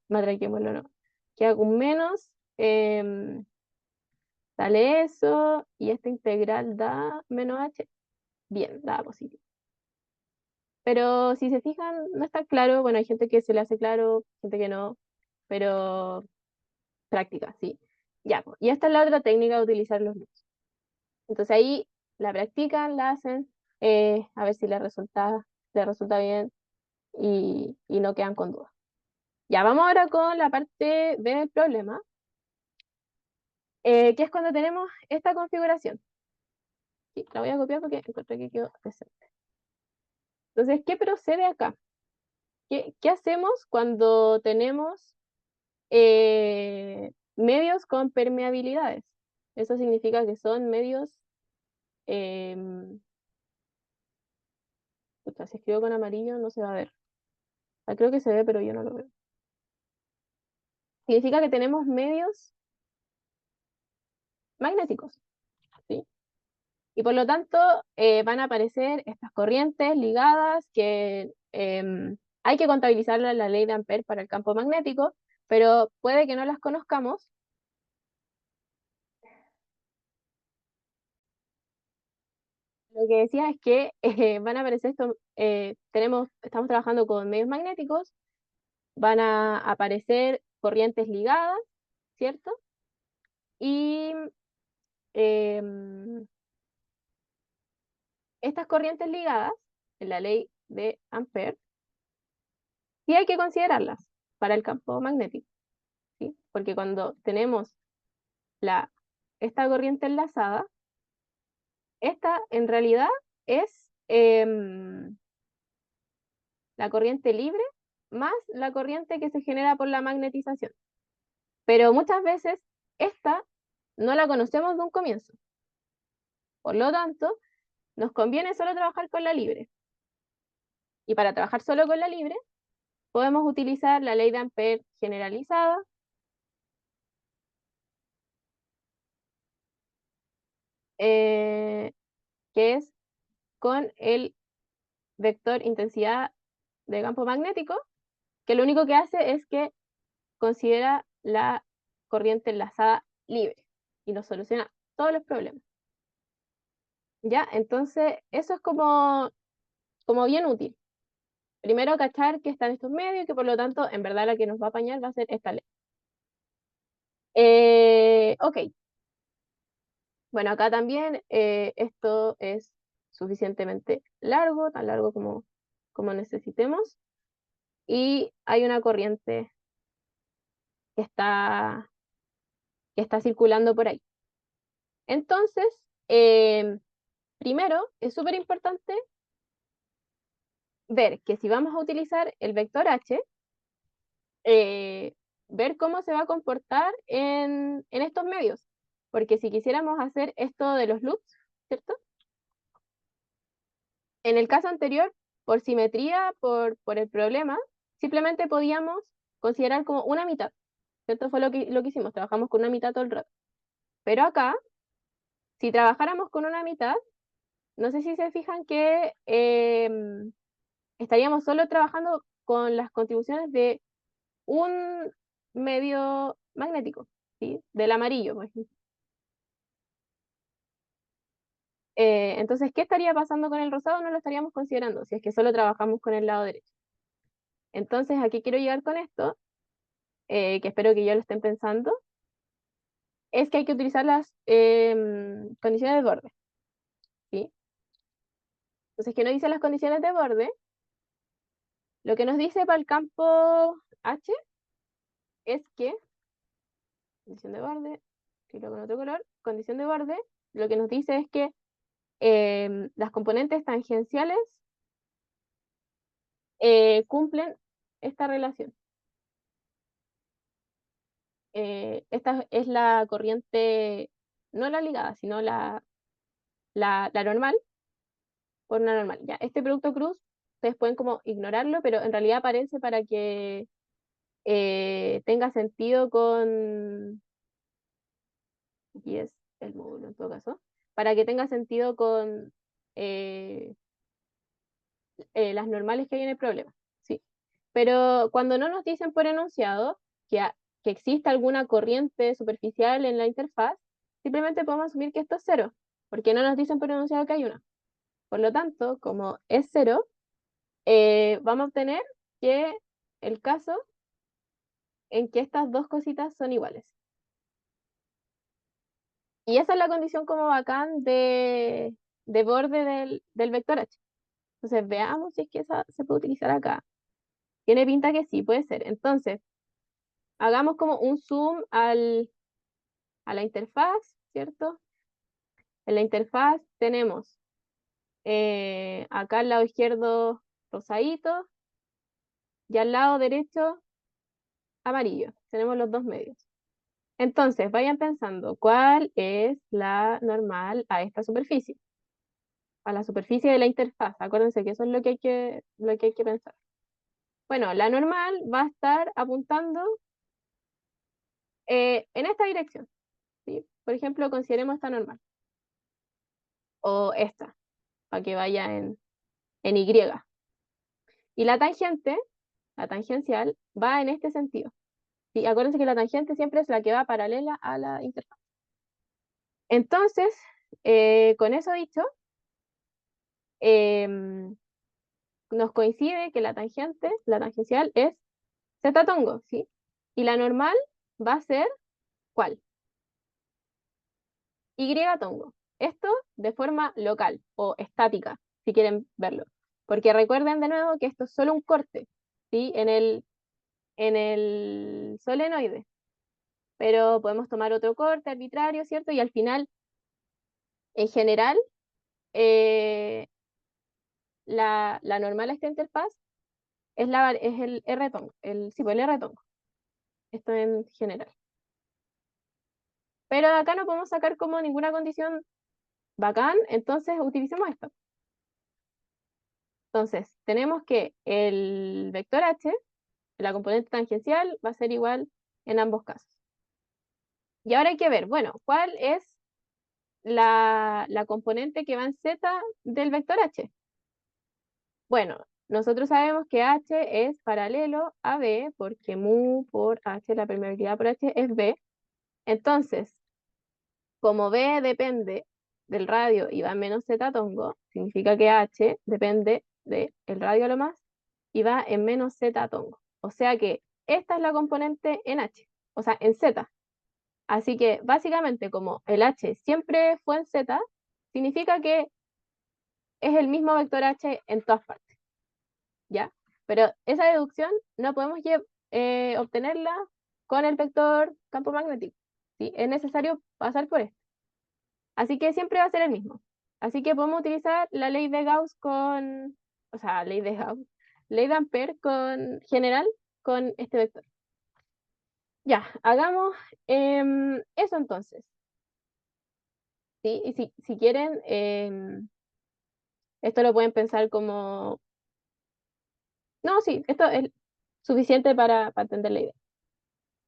Matraquémoslo, no. Queda con menos, sale eso, y esta integral da menos h. Bien, da positivo. Pero si se fijan, no está claro. Bueno, hay gente que se le hace claro, gente que no, pero práctica, sí. Ya, pues, y esta es la otra técnica de utilizar los loops. Entonces ahí la practican, la hacen, a ver si les resulta bien y no quedan con dudas. Ya, vamos ahora con la parte B del problema, que es cuando tenemos esta configuración. Sí, la voy a copiar porque encontré que quedó decente. Entonces, ¿qué procede acá? ¿Qué hacemos cuando tenemos medios con permeabilidades? Eso significa que son medios, pucha, si escribo con amarillo no se va a ver. Ah, creo que se ve, pero yo no lo veo. Significa que tenemos medios magnéticos, ¿sí? Y por lo tanto van a aparecer estas corrientes ligadas que hay que contabilizarlas en la ley de Ampère para el campo magnético, pero puede que no las conozcamos. Lo que decía es que van a aparecer estos, estamos trabajando con medios magnéticos, van a aparecer corrientes ligadas, ¿cierto? Y em, estas corrientes ligadas, en la ley de Ampère, sí hay que considerarlas para el campo magnético, ¿sí? Porque cuando tenemos la, esta corriente enlazada, esta en realidad es la corriente libre más la corriente que se genera por la magnetización. Pero muchas veces esta no la conocemos de un comienzo. Por lo tanto, nos conviene solo trabajar con la libre. Y para trabajar solo con la libre, podemos utilizar la ley de Ampère generalizada, eh, que es con el vector intensidad de campo magnético, que lo único que hace es que considera la corriente enlazada libre y nos soluciona todos los problemas. ¿Ya? Entonces, eso es como bien útil. Primero, cachar que están estos medios y que por lo tanto, en verdad, la que nos va a apañar va a ser esta ley. Ok, bueno, acá también esto es suficientemente largo, tan largo como necesitemos, y hay una corriente que está circulando por ahí. Entonces, primero, es súper importante ver que si vamos a utilizar el vector h, ver cómo se va a comportar en estos medios. Porque si quisiéramos hacer esto de los loops, ¿cierto? En el caso anterior, por simetría, por el problema, simplemente podíamos considerar como una mitad, ¿cierto? Fue lo que hicimos, trabajamos con una mitad todo el rato. Pero acá, si trabajáramos con una mitad, no sé si se fijan que estaríamos solo trabajando con las contribuciones de un medio magnético, ¿sí? Del amarillo, por ejemplo. Entonces, ¿qué estaría pasando con el rosado? No lo estaríamos considerando, si es que solo trabajamos con el lado derecho. Entonces, ¿a qué quiero llegar con esto? Que espero que ya lo estén pensando, es que hay que utilizar las condiciones de borde, ¿sí? Entonces, ¿qué nos dice las condiciones de borde? Lo que nos dice para el campo H es que, condición de borde, escribo con otro color, condición de borde, lo que nos dice es que las componentes tangenciales cumplen esta relación. Esta es la corriente, no la ligada, sino la normal, por una normal. Ya, este producto cruz, ustedes pueden como ignorarlo, pero en realidad aparece para que tenga sentido con, y es el módulo en todo caso, para que tenga sentido con eh, las normales que hay en el problema, ¿sí? Pero cuando no nos dicen por enunciado que existe alguna corriente superficial en la interfaz, simplemente podemos asumir que esto es cero, porque no nos dicen por enunciado que hay una. Por lo tanto, como es cero, vamos a obtener que el caso en que estas dos cositas son iguales. Y esa es la condición como bacán de borde del vector H. Entonces veamos si es que esa se puede utilizar acá. Tiene pinta que sí, puede ser. Entonces, hagamos como un zoom a la interfaz, ¿cierto? En la interfaz tenemos acá al lado izquierdo rosadito y al lado derecho amarillo. Tenemos los dos medios. Entonces, vayan pensando, ¿cuál es la normal a esta superficie? A la superficie de la interfaz. Acuérdense que eso es lo que hay que pensar. Bueno, la normal va a estar apuntando en esta dirección, ¿sí? Por ejemplo, consideremos esta normal, o esta, para que vaya en Y. Y la tangente, la tangencial, va en este sentido. ¿Sí? Acuérdense que la tangente siempre es la que va paralela a la interfaz. Entonces, con eso dicho, em, nos coincide que la tangente, la tangencial, es z tongo, ¿sí? Y la normal va a ser, ¿cuál? Y tongo. Esto de forma local o estática, si quieren verlo. Porque recuerden de nuevo que esto es solo un corte, ¿sí? En el solenoide. Pero podemos tomar otro corte arbitrario, ¿cierto? Y al final, en general, eh, la normal a esta interfaz es el R tongo, sí, pues el R tongo. Esto en general. Pero acá no podemos sacar como ninguna condición bacán, entonces utilicemos esto. Entonces, tenemos que el vector h, la componente tangencial, va a ser igual en ambos casos. Y ahora hay que ver, bueno, ¿cuál es la componente que va en z del vector h? Bueno, nosotros sabemos que h es paralelo a b, porque mu por h, la permeabilidad por h es b. Entonces, como b depende del radio y va en menos z tongo, significa que h depende del radio a lo más y va en menos z tongo. O sea que esta es la componente en h, o sea, en z. Así que básicamente como el h siempre fue en z, significa que es el mismo vector h en todas partes, ¿ya? Pero esa deducción no podemos obtenerla con el vector campo magnético, ¿sí? Es necesario pasar por esto. Así que siempre va a ser el mismo. Así que podemos utilizar la ley de Gauss con, o sea, ley de Gauss, ley de Ampère con general con este vector. Ya, hagamos eso entonces. ¿Sí? Y si quieren, esto lo pueden pensar como, no, sí, esto es suficiente para entender la idea.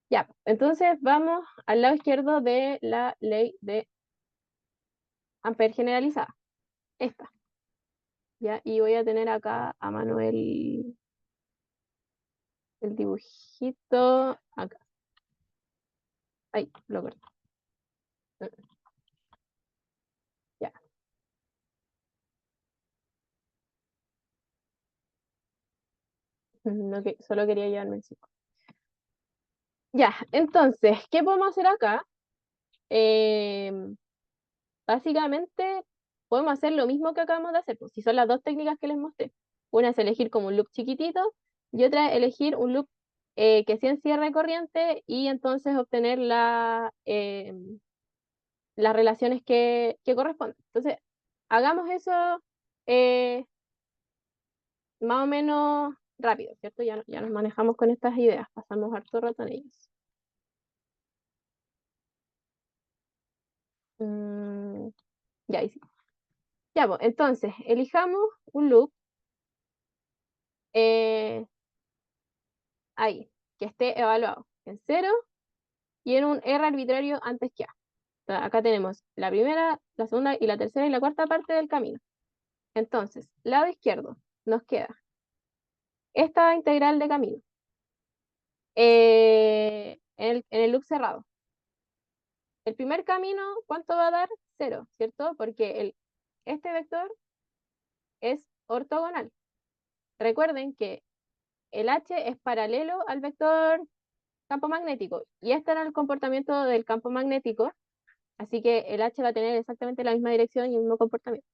Ya, entonces vamos al lado izquierdo de la ley de Ampère generalizada. Esta. ¿Ya? Y voy a tener acá a mano el dibujito acá. Ay, lo corté. Ya. No solo quería llevarme el 5. Ya, entonces, ¿qué podemos hacer acá? Básicamente, podemos hacer lo mismo que acabamos de hacer, pues, si son las dos técnicas que les mostré. Una es elegir como un loop chiquitito y otra es elegir un loop que sí encierre corriente y entonces obtener las relaciones que corresponden. Entonces, hagamos eso eh, más o menos rápido, ¿cierto? Ya nos manejamos con estas ideas, pasamos harto rato en ellas. Mm, ya, ahí sí. Ya, pues, entonces, elijamos un loop eh, ahí, que esté evaluado en cero y en un R arbitrario antes que A. O sea, acá tenemos la primera, la segunda y la tercera y la cuarta parte del camino. Entonces, lado izquierdo, nos queda esta integral de camino en el loop cerrado. El primer camino, ¿cuánto va a dar? Cero, ¿cierto? Porque este vector es ortogonal. Recuerden que el H es paralelo al vector campo magnético y este era el comportamiento del campo magnético, así que el H va a tener exactamente la misma dirección y el mismo comportamiento.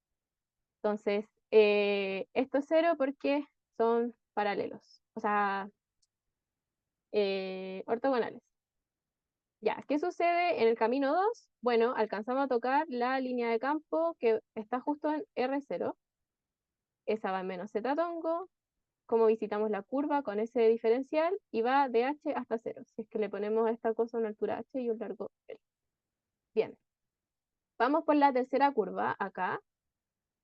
Entonces, esto es cero porque son paralelos, o sea, ortogonales. Ya, ¿qué sucede en el camino 2? Bueno, alcanzamos a tocar la línea de campo que está justo en R0. Esa va en menos z tongo, como visitamos la curva con ese diferencial y va de h hasta 0. Si es que le ponemos a esta cosa una altura h y un largo L. Bien, vamos por la tercera curva acá.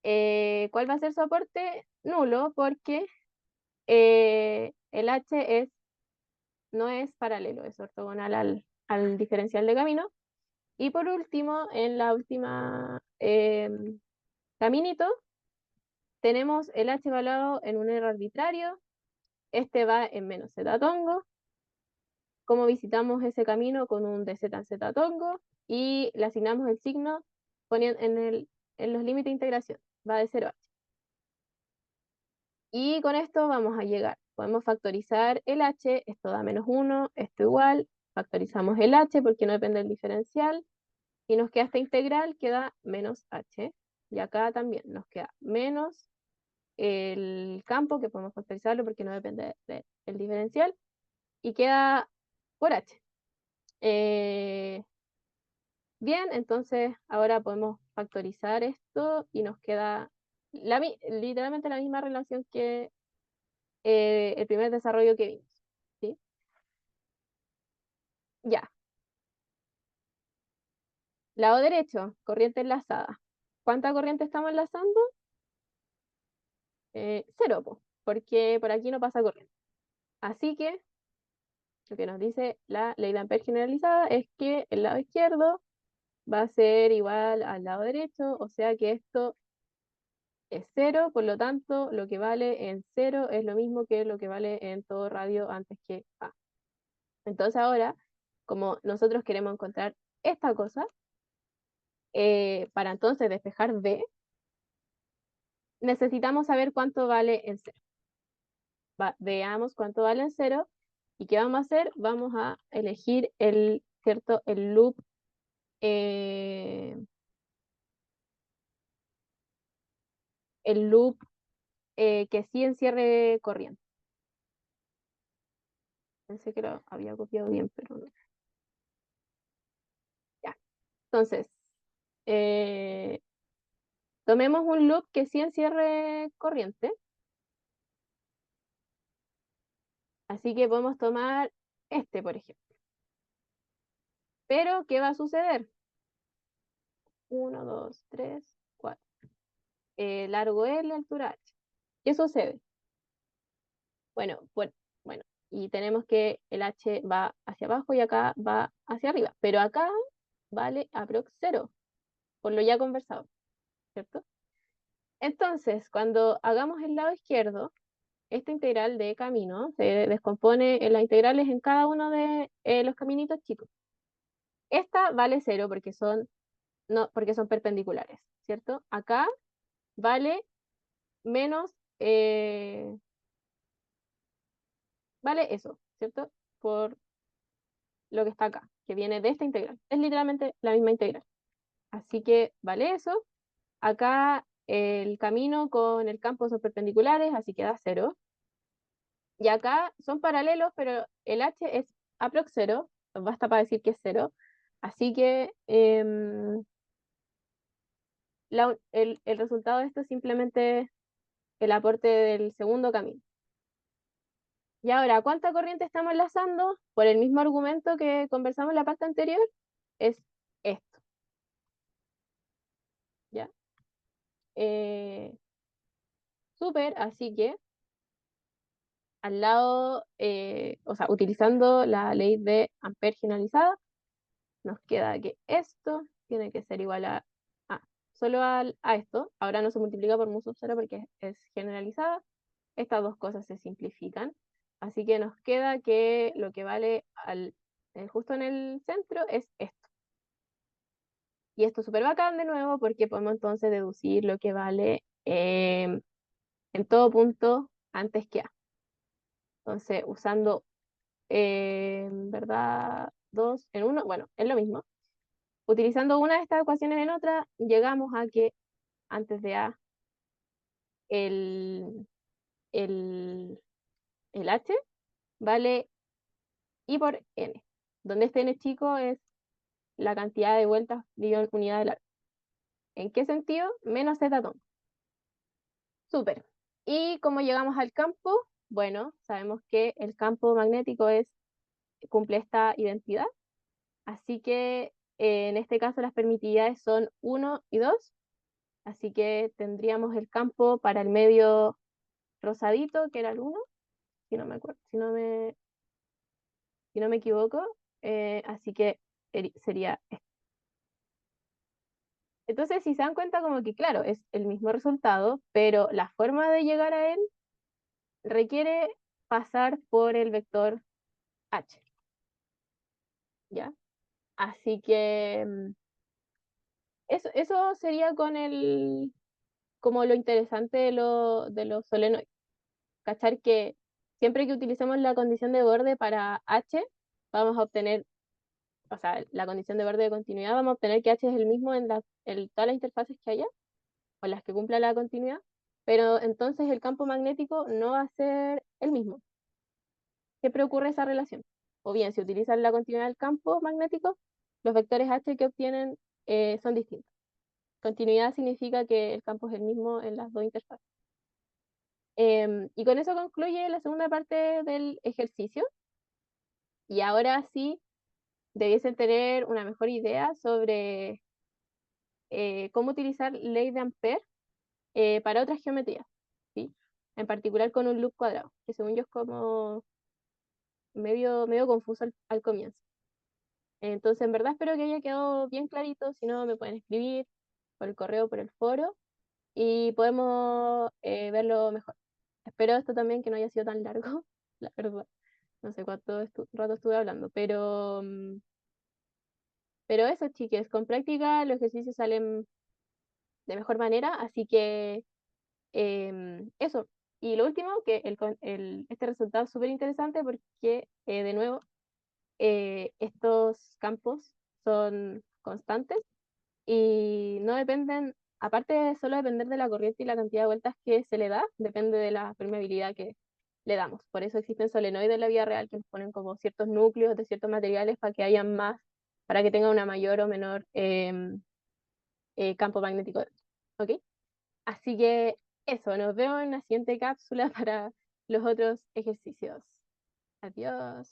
¿Cuál va a ser su aporte? Nulo, porque el h no es paralelo, es ortogonal al diferencial de camino. Y por último, en la última caminito, tenemos el h evaluado en un error arbitrario. Este va en menos z tongo. Como visitamos ese camino con un dz en z tongo y le asignamos el signo poniendo en los límites de integración. Va de 0 a h. Y con esto vamos a llegar. Podemos factorizar el h, esto da menos 1, esto igual. Factorizamos el h porque no depende del diferencial. Y nos queda esta integral que da menos h. Y acá también nos queda menos el campo, que podemos factorizarlo porque no depende del diferencial. Y queda por h. Eh, bien, entonces ahora podemos factorizar esto y nos queda literalmente la misma relación que el primer desarrollo que vimos. ¿Sí? Ya. Lado derecho, corriente enlazada. ¿Cuánta corriente estamos enlazando? Cero, po, porque por aquí no pasa corriente. Así que lo que nos dice la ley de Ampère generalizada es que el lado izquierdo va a ser igual al lado derecho, o sea que esto es cero, por lo tanto, lo que vale en cero es lo mismo que lo que vale en todo radio antes que A. Entonces ahora, como nosotros queremos encontrar esta cosa, para entonces despejar B, necesitamos saber cuánto vale en cero. Veamos cuánto vale en cero. ¿Y qué vamos a hacer? Vamos a elegir ¿cierto? Eh, el loop que sí encierre corriente. Pensé que lo había copiado bien, pero no. Ya. Entonces, eh, tomemos un loop que sí encierre corriente. Así que podemos tomar este, por ejemplo. Pero, ¿qué va a suceder? 1, 2, 3, 4. Largo L, altura H. ¿Qué sucede? Bueno, y tenemos que el H va hacia abajo y acá va hacia arriba. Pero acá vale aprox 0, por lo ya conversado, ¿cierto? Entonces, cuando hagamos el lado izquierdo, esta integral de camino se descompone en las integrales en cada uno de los caminitos chicos. esta vale 0 porque no, porque son perpendiculares, ¿cierto? Acá vale menos, vale eso, ¿cierto? Por lo que está acá, que viene de esta integral. Es literalmente la misma integral. Así que vale eso. Acá el camino con el campo son perpendiculares, así que da 0. Y acá son paralelos, pero el h es aprox 0, basta para decir que es 0. Así que el resultado de esto es simplemente el aporte del segundo camino. Y ahora, ¿cuánta corriente estamos enlazando? Por el mismo argumento que conversamos en la parte anterior, es esto, ¿ya? Súper, así que al lado, o sea, utilizando la ley de Ampère generalizada, nos queda que esto tiene que ser igual a solo a esto. Ahora no se multiplica por mu sub 0 porque es generalizada. Estas dos cosas se simplifican. Así que nos queda que lo que vale justo en el centro es esto. Y esto es súper bacán de nuevo porque podemos entonces deducir lo que vale en todo punto antes que A. Entonces, usando, ¿verdad? Dos en uno, bueno, es lo mismo. Utilizando una de estas ecuaciones en otra, llegamos a que antes de A, el, el, el H vale I por N, donde este N chico es la cantidad de vueltas guión unidad del arco. ¿En qué sentido? Menos z tonto. Súper. ¿Y cómo llegamos al campo? Bueno, sabemos que el campo magnético cumple esta identidad, así que en este caso las permitividades son 1 y 2, así que tendríamos el campo para el medio rosadito, que era el 1, si no me acuerdo, si no me equivoco, así que sería este. Entonces, si se dan cuenta, como que claro, es el mismo resultado, pero la forma de llegar a él requiere pasar por el vector h, ¿ya? Así que eso sería como lo interesante de los solenoides. Cachar que siempre que utilicemos la condición de borde para h, vamos a obtener, o sea, la condición de borde de continuidad, vamos a obtener que h es el mismo en todas las interfaces que haya, o las que cumpla la continuidad, pero entonces el campo magnético no va a ser el mismo. Siempre ocurre esa relación. O bien, si utilizan la continuidad del campo magnético, los vectores h que obtienen son distintos. Continuidad significa que el campo es el mismo en las dos interfaces. Y con eso concluye la segunda parte del ejercicio. Y ahora sí, debiesen tener una mejor idea sobre cómo utilizar ley de Ampère para otras geometrías, ¿sí? En particular con un loop cuadrado, que según yo es como medio confuso al comienzo. Entonces, en verdad espero que haya quedado bien clarito. Si no, me pueden escribir por el correo, por el foro, y podemos verlo mejor. Espero esto también que no haya sido tan largo, la verdad. No sé cuánto rato estuve hablando, pero eso, chiques, con práctica los ejercicios salen de mejor manera, así que eso. Y lo último, que este resultado es súper interesante porque, de nuevo, estos campos son constantes y no dependen, aparte de solo depender de la corriente y la cantidad de vueltas que se le da, depende de la permeabilidad que le damos. Por eso existen solenoides en la vida real que nos ponen como ciertos núcleos de ciertos materiales para que haya más, para que tenga una mayor o menor campo magnético dentro. ¿Ok? Así que eso, nos vemos en la siguiente cápsula para los otros ejercicios. Adiós.